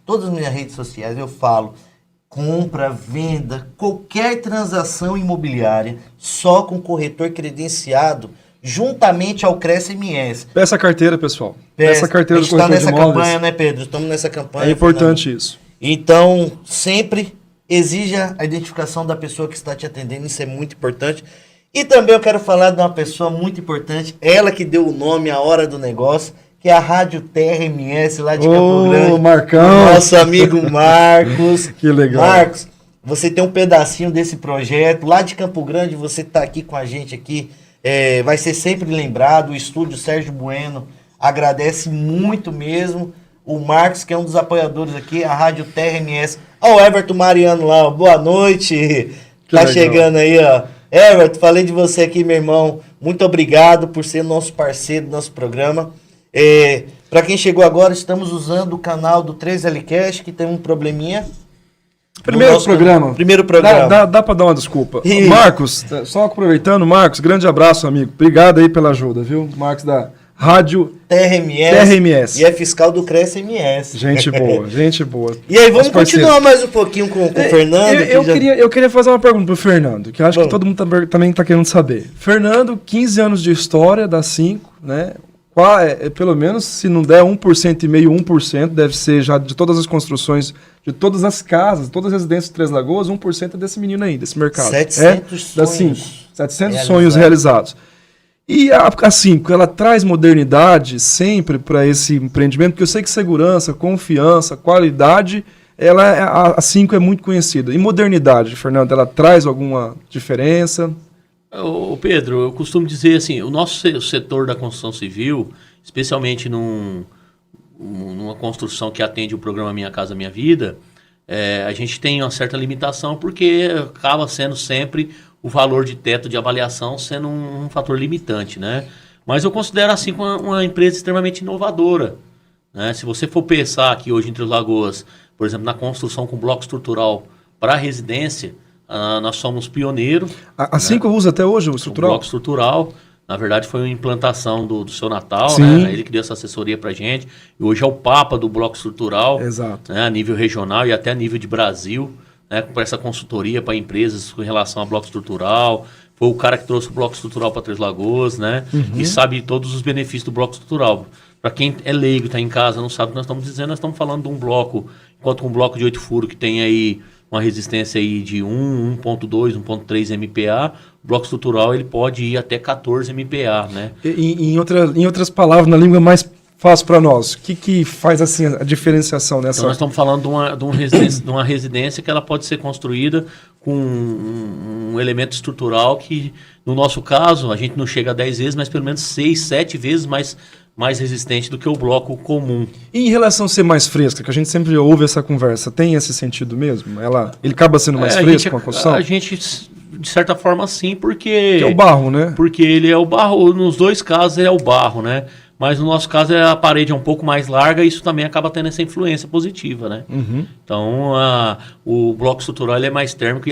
as minhas redes sociais, eu falo compra, venda, qualquer transação imobiliária, só com corretor credenciado, juntamente ao Cresce MS. Peça a carteira, pessoal. Peça a carteira do corretor de imóveis. A gente está nessa campanha, né, Pedro? Estamos nessa campanha. É importante isso. Então, sempre exija a identificação da pessoa que está te atendendo, isso é muito importante. E também eu quero falar de uma pessoa muito importante, ela que deu o nome à Hora do Negócio, que é a Rádio Terra MS lá de Campo Grande. Marcão. Nosso amigo Marcos. Que legal. Marcos, você tem um pedacinho desse projeto. Lá de Campo Grande, você está aqui com a gente aqui. Vai ser sempre lembrado. O estúdio Sérgio Bueno agradece muito mesmo. O Marcos, que é um dos apoiadores aqui, a Rádio Terra MS. Ó, o Everton Mariano lá, ó. Boa noite. Tá chegando aí, ó. Everton, falei de você aqui, meu irmão. Muito obrigado por ser nosso parceiro do nosso programa. Para quem chegou agora, estamos usando o canal do 3LCast, que tem um probleminha. Primeiro programa. Dá para dar uma desculpa. Marcos, só aproveitando, Marcos, grande abraço, amigo. Obrigado aí pela ajuda, viu? Marcos da Rádio TRMS. TRMS. E é fiscal do CRES-MS. Gente boa, gente boa. E aí, vamos Nosso parceiro. continuar mais um pouquinho com o Fernando. Eu queria fazer uma pergunta pro Fernando, que eu acho que todo mundo também tá querendo saber. Fernando, 15 anos de história da 5, né? Pelo menos, se não der 1,5%, 1%, deve ser já de todas as construções, de todas as casas, todas as residências de Três Lagoas, 1% é desse menino aí, desse mercado. 700 sonhos. Das 5. 700 sonhos realizados. E a 5, ela traz modernidade sempre para esse empreendimento, porque eu sei que segurança, confiança, qualidade, a 5 é muito conhecida. E modernidade, Fernando, ela traz alguma diferença? Ô Pedro, eu costumo dizer assim, o nosso setor da construção civil, especialmente numa construção que atende o programa Minha Casa Minha Vida, a gente tem uma certa limitação porque acaba sendo sempre o valor de teto de avaliação sendo um fator limitante, né? Mas eu considero assim uma empresa extremamente inovadora, né? Se você for pensar aqui hoje em Três Lagoas, por exemplo, na construção com bloco estrutural para residência, nós somos pioneiros. A 5 usa até hoje o estrutural? O bloco estrutural, na verdade, foi uma implantação do seu Natal, Sim. né? Ele que deu essa assessoria pra gente. E hoje é o papa do bloco estrutural. Exato. Né? A nível regional e até a nível de Brasil, né? Com essa consultoria para empresas com relação a bloco estrutural. Foi o cara que trouxe o bloco estrutural para Três Lagoas, né? E sabe todos os benefícios do bloco estrutural. Para quem é leigo, está em casa, não sabe o que nós estamos dizendo, nós estamos falando de um bloco, enquanto um bloco de 8 furos que tem aí uma resistência aí de 1.2, 1.3 MPa, o bloco estrutural ele pode ir até 14 MPa, né? Em outras palavras, na língua mais fácil para nós, o que faz assim a diferenciação nessa? Então nós estamos falando de uma residência que ela pode ser construída com um elemento estrutural que, no nosso caso, a gente não chega a 10 vezes, mas pelo menos 6, 7 vezes mais resistente do que o bloco comum. E em relação a ser mais fresca, que a gente sempre ouve essa conversa, tem esse sentido mesmo? Ele acaba sendo mais fresco com a construção? A gente, de certa forma, sim, porque... Que é o barro, né? Porque ele é o barro, nos dois casos é o barro, né? Mas no nosso caso a parede é um pouco mais larga e isso também acaba tendo essa influência positiva, né? Então, o bloco estrutural ele é mais térmico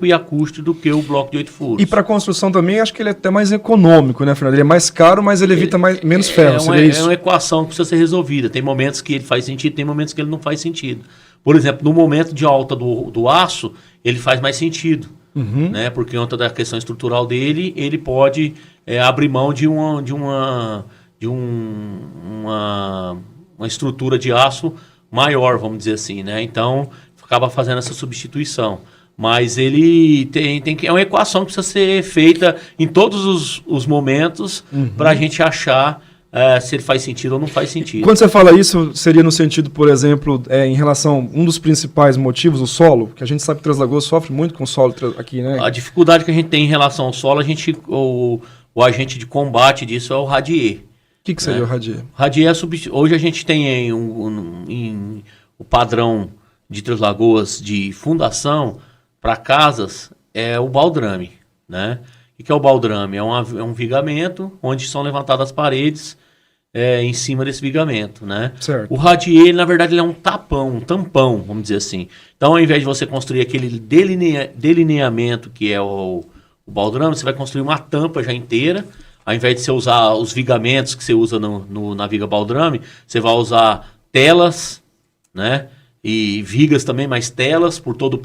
e acústico do que o bloco de 8 furos. E para construção também, acho que ele é até mais econômico, né, Fernando? Ele é mais caro, mas ele evita menos ferro, seria isso? É uma equação que precisa ser resolvida. Tem momentos que ele faz sentido, tem momentos que ele não faz sentido. Por exemplo, no momento de alta do aço, ele faz mais sentido. Né? Por conta da questão estrutural dele, ele pode abrir mão de uma estrutura de aço maior, vamos dizer assim, né? Então, acaba fazendo essa substituição. Mas ele é uma equação que precisa ser feita em todos os momentos para a gente achar se ele faz sentido ou não faz sentido. Quando você fala isso, seria no sentido, por exemplo, em relação um dos principais motivos, o solo, que a gente sabe que Três Lagoas sofre muito com o solo aqui, né? A dificuldade que a gente tem em relação ao solo, o agente de combate disso é o radier. O que seria o radier? Radier hoje a gente tem o padrão de Três Lagoas de fundação para casas é o baldrame, né? O que é o baldrame? É um vigamento onde são levantadas as paredes em cima desse vigamento, né? Certo. O radier, na verdade, ele é um tampão, vamos dizer assim. Então, ao invés de você construir aquele delineamento que é o baldrame, você vai construir uma tampa já inteira. Ao invés de você usar os vigamentos que você usa na viga baldrame, você vai usar telas, né? E vigas também, mais telas por todo o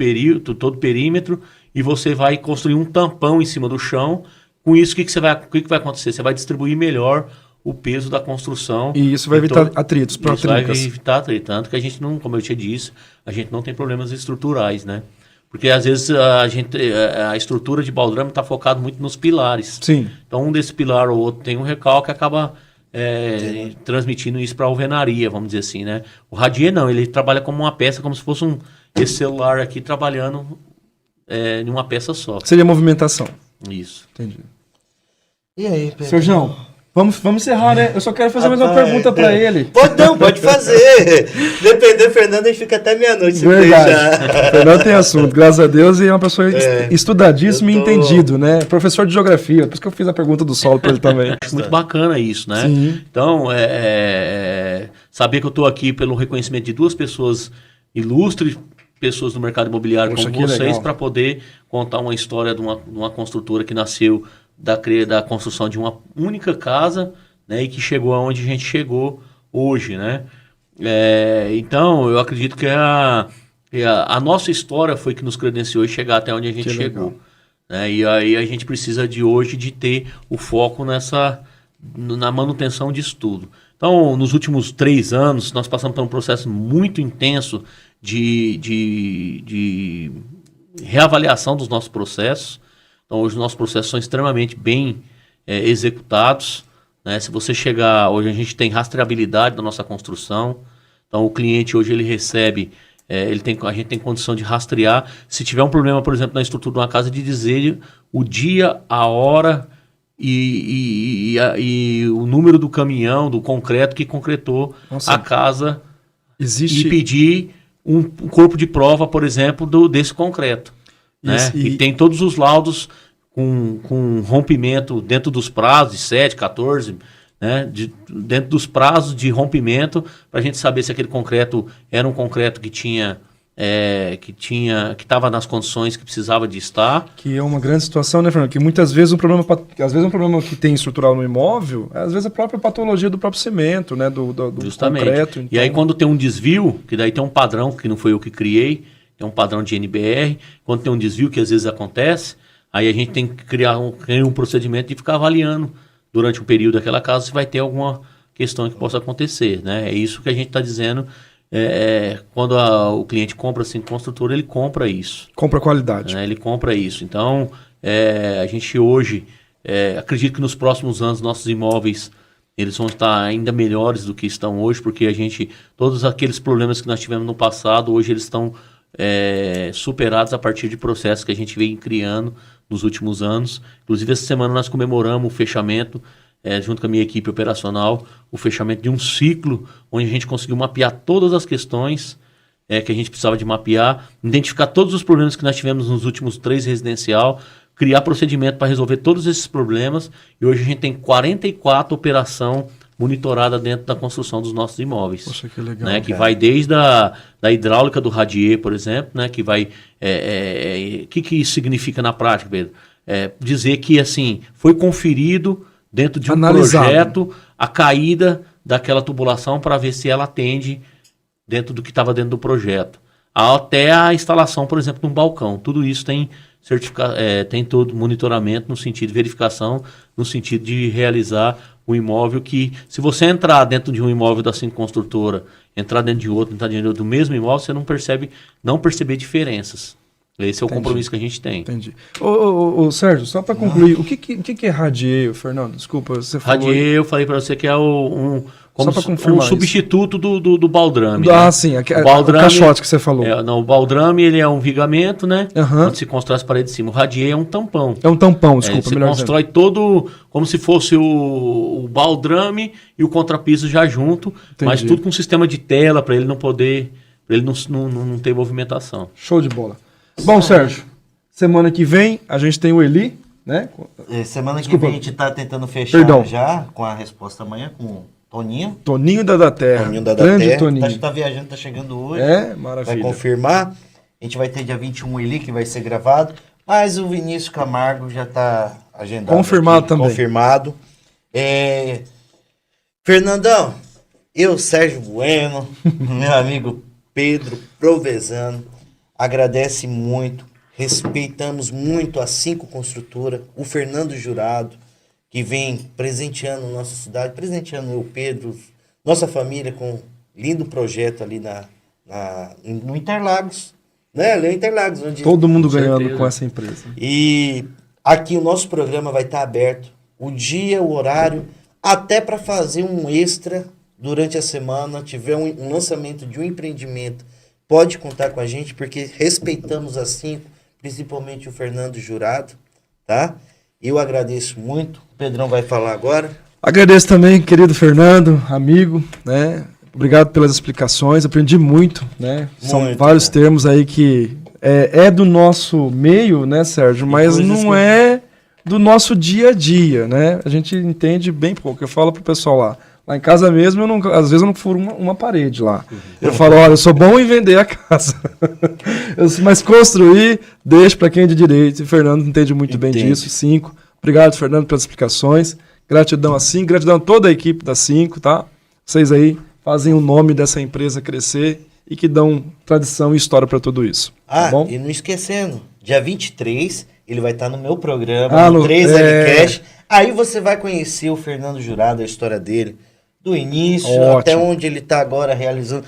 perímetro, e você vai construir um tampão em cima do chão. Com isso, o que vai acontecer? Você vai distribuir melhor o peso da construção. E isso vai evitar atritos, isso vai evitar atritos, tanto que a gente não, como eu tinha dito, a gente não tem problemas estruturais, né? Porque às vezes a estrutura de baldrame está focada muito nos pilares. Sim. Então um desses pilares ou outro tem um recalque que acaba transmitindo isso para a alvenaria, vamos dizer assim, né? O radier não, ele trabalha como uma peça, como se fosse esse celular aqui trabalhando em uma peça só. Seria movimentação. Isso. Entendi. E aí, Pedro? Sérgio, vamos encerrar, né? Eu só quero fazer mais uma pergunta para ele. Pode fazer. Dependendo do Fernando, ele fica até meia-noite se Verdade. deixar. O Fernando tem assunto, graças a Deus, e é uma pessoa estudadíssima e entendido, né? Professor de geografia, por isso que eu fiz a pergunta do solo para ele também. Acho muito bacana isso, né? Sim. Então, saber que eu estou aqui pelo reconhecimento de duas pessoas ilustres, pessoas do mercado imobiliário como vocês, para poder contar uma história de uma construtora que nasceu da construção de uma única casa, né, e que chegou aonde a gente chegou hoje, né? Então, eu acredito que a nossa história foi que nos credenciou chegar até onde a gente chegou. Né? E aí a gente precisa hoje de ter o foco na manutenção disso tudo. Então, nos últimos 3 anos, nós passamos por um processo muito intenso de reavaliação dos nossos processos. Então, hoje os nossos processos são extremamente bem executados. Né? Se você chegar... Hoje a gente tem rastreabilidade da nossa construção. Então, o cliente hoje ele recebe... a gente tem condição de rastrear. Se tiver um problema, por exemplo, na estrutura de uma casa, de dizer o dia, a hora e o número do caminhão, do concreto que concretou a casa. E pedir um corpo de prova, por exemplo, desse concreto. Né? E tem todos os laudos com rompimento dentro dos prazos de 7, 14, né? Dentro dos prazos de rompimento, para a gente saber se aquele concreto era um concreto que estava nas condições que precisava de estar. Que é uma grande situação, né, Fernando? Que muitas vezes um problema que tem estrutural no imóvel, às vezes a própria patologia do próprio cimento, né, do concreto. Então... E aí quando tem um desvio, que daí tem um padrão que não foi eu que criei, tem um padrão de NBR, quando tem um desvio que às vezes acontece, aí a gente tem que criar um procedimento de ficar avaliando durante o período daquela casa se vai ter alguma questão que possa acontecer, né? É isso que a gente está dizendo. Quando o cliente compra assim construtora, ele compra isso. Compra qualidade. Né? Ele compra isso. Então, a gente hoje, acredito que nos próximos anos nossos imóveis eles vão estar ainda melhores do que estão hoje, porque todos aqueles problemas que nós tivemos no passado, hoje eles estão superados a partir de processos que a gente vem criando nos últimos anos. Inclusive, essa semana nós comemoramos o fechamento, junto com a minha equipe operacional, o fechamento de um ciclo, onde a gente conseguiu mapear todas as questões que a gente precisava de mapear, identificar todos os problemas que nós tivemos nos últimos 3 residencial, criar procedimento para resolver todos esses problemas, e hoje a gente tem 44 operação monitorada dentro da construção dos nossos imóveis. Poxa, que legal. Né? Que vai desde da hidráulica do radier, por exemplo, né? Que vai... que isso significa na prática, Pedro? Dizer que, assim, foi conferido dentro de um projeto a caída daquela tubulação para ver se ela atende dentro do que estava dentro do projeto. Até a instalação, por exemplo, de um balcão. Tudo isso tem tem todo monitoramento no sentido de verificação, no sentido de realizar o imóvel que, se você entrar dentro de um imóvel da Cinco Construtora, entrar dentro de outro, entrar dentro do mesmo imóvel, você não perceber diferenças. Esse é o compromisso que a gente tem. Entendi. Ô, Sérgio, só para concluir, o que é radier, Fernando? Desculpa, você falou... Radier, eu falei para você que é um substituto do baldrame. Ah, né? Sim, o caixote que você falou. O baldrame ele é um vigamento, né? Onde se constrói as paredes de cima. O radier é um tampão. É um tampão, desculpa. Você constrói todo como se fosse o baldrame e o contrapiso já junto, mas tudo com um sistema de tela para ele não poder, para ele não ter movimentação. Show de bola. Bom, Sérgio, semana que vem a gente tem o Eli, né? Semana que vem a gente está tentando fechar já com a resposta amanhã com o Toninho. Toninho da Terra. Toninho da Terra. Toninho. Tá viajando, tá chegando hoje. Maravilha. Vai confirmar. A gente vai ter dia 21 Eli que vai ser gravado, mas o Vinícius Camargo já está agendado. Confirmado aqui, também. Confirmado. Fernandão, Sérgio Bueno, meu amigo Pedro Provenzano, agradece muito, respeitamos muito a Cinco Construtora, o Fernando Jurado, que vem presenteando nossa cidade, presenteando eu, Pedro, nossa família com um lindo projeto ali no Interlagos, né? Ali no Interlagos. Onde todo mundo ganhando com essa empresa. E aqui o nosso programa vai estar aberto, o dia, o horário, até para fazer um extra durante a semana, tiver um lançamento de um empreendimento, pode contar com a gente, porque respeitamos a Cinco, principalmente o Fernando Jurado, tá? Eu agradeço muito. O Pedrão vai falar agora. Agradeço também, querido Fernando, amigo, né? Obrigado pelas explicações, aprendi muito, né? São vários termos aí que é do nosso meio, né, Sérgio? Mas não é do nosso dia a dia, né? A gente entende bem pouco. Eu falo pro pessoal lá em casa mesmo, às vezes eu não furo uma parede lá. Eu falo, olha, eu sou bom em vender a casa. Mas construir, deixo para quem é de direito. E o Fernando entende muito bem disso. Cinco, Obrigado, Fernando, pelas explicações. Gratidão a 5, gratidão a toda a equipe da 5, tá? Vocês aí fazem o nome dessa empresa crescer e que dão tradição e história para tudo isso. Tá bom? E não esquecendo, dia 23, ele vai estar no meu programa, no 3LCast. Aí você vai conhecer o Fernando Jurado, a história dele, do início até onde ele está agora realizando.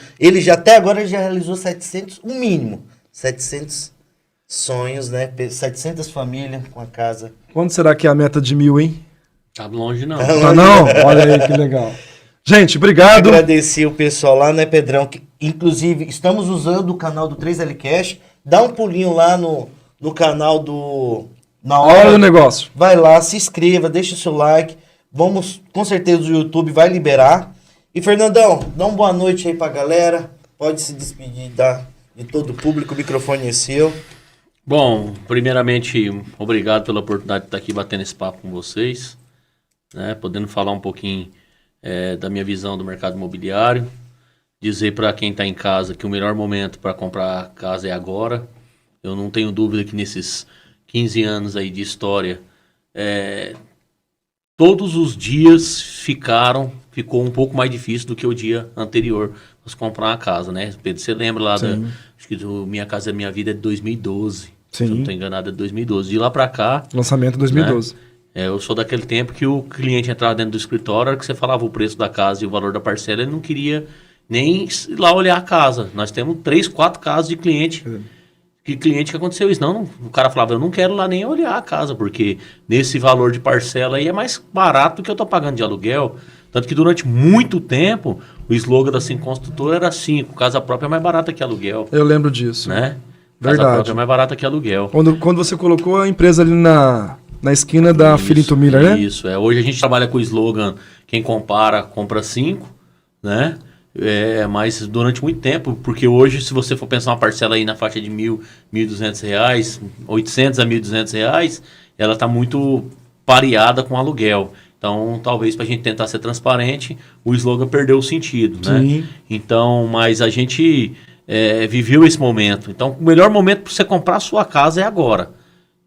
Até agora ele já realizou 700, o mínimo, 700 sonhos, né? 700 famílias com a casa. Quando será que é a meta de 1000, hein? Tá longe não. Tá não? Olha aí que legal. Gente, obrigado. Agradecer o pessoal lá, né, Pedrão? Que, inclusive, estamos usando o canal do 3LCast. Dá um pulinho lá no canal do... Na Hora do Negócio. Vai lá, se inscreva, deixa o seu like. Vamos, com certeza o YouTube vai liberar. E, Fernandão, dá uma boa noite aí pra galera. Pode se despedir de todo o público, o microfone é seu. Bom, primeiramente, obrigado pela oportunidade de estar aqui batendo esse papo com vocês, né, podendo falar um pouquinho da minha visão do mercado imobiliário, dizer para quem está em casa que o melhor momento para comprar casa é agora. Eu não tenho dúvida que nesses 15 anos aí de história, todos os dias ficou um pouco mais difícil do que o dia anterior para comprar uma casa, né? Pedro, você lembra lá acho que Minha Casa Minha Vida é de 2012. Se eu não estou enganado, é de 2012. De lá para cá... Lançamento em 2012. Né? Eu sou daquele tempo que o cliente entrava dentro do escritório, a hora que você falava o preço da casa e o valor da parcela, ele não queria nem ir lá olhar a casa. Nós temos 3, 4 casos de cliente... Que aconteceu isso. Não, o cara falava, eu não quero lá nem olhar a casa, porque nesse valor de parcela aí é mais barato do que eu tô pagando de aluguel. Tanto que durante muito tempo, o slogan da Sim Construtora era 5, casa própria é mais barata que aluguel. Eu lembro disso. Né? Verdade. Casa própria é mais barata que aluguel. Quando você colocou a empresa ali na esquina da Filinto Miller, né? Isso, hoje a gente trabalha com o slogan, quem compara, compra 5, né? Mas durante muito tempo, porque hoje, se você for pensar uma parcela aí na faixa de R$1.000, R$1.200, R$800 a R$1.200, ela está muito pareada com aluguel. Então, talvez para a gente tentar ser transparente, o slogan perdeu o sentido, né? Então, mas a gente viveu esse momento. Então, o melhor momento para você comprar a sua casa é agora,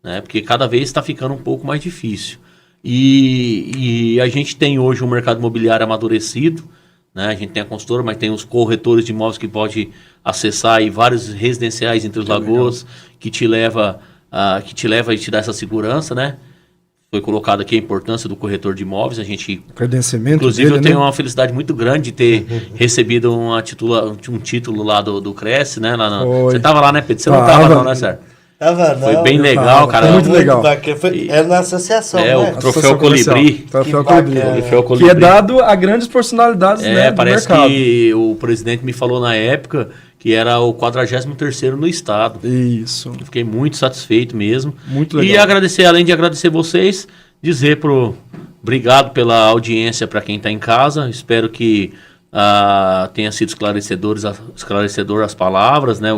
né? Porque cada vez está ficando um pouco mais difícil. E a gente tem hoje um mercado imobiliário amadurecido, né? A gente tem a consultora, mas tem os corretores de imóveis que pode acessar aí vários residenciais entre os Lagoas, que te leva e te dá essa segurança, né? Foi colocado aqui a importância do corretor de imóveis, a gente... Credenciamento inclusive, dele, eu tenho né? uma felicidade muito grande de ter recebido um título lá do Cresce, né? Você estava lá, né, Pedro? Você não estava não, né, Sérgio? Foi bem legal, cara. Foi muito legal. Era na associação, né? O Troféu Colibri. Troféu Colibri. Que é dado a grandes personalidades, né, do parece mercado. Que o presidente me falou na época que era o 43º no estado. Isso. Eu fiquei muito satisfeito mesmo. Muito legal. E agradecer, além de agradecer vocês, dizer obrigado pela audiência para quem está em casa. Espero que tenha sido esclarecedor as palavras, né?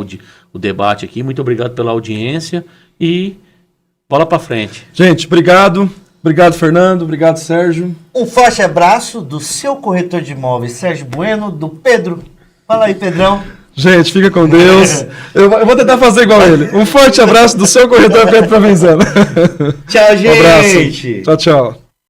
O debate aqui. Muito obrigado pela audiência e bola para frente. Gente, obrigado. Obrigado, Fernando. Obrigado, Sérgio. Um forte abraço do seu corretor de imóveis, Sérgio Bueno, do Pedro. Fala aí, Pedrão. Gente, fica com Deus. Eu vou tentar fazer igual ele. Um forte abraço do seu corretor Pedro Provenzano. Tchau, gente. Um abraço. Tchau, tchau.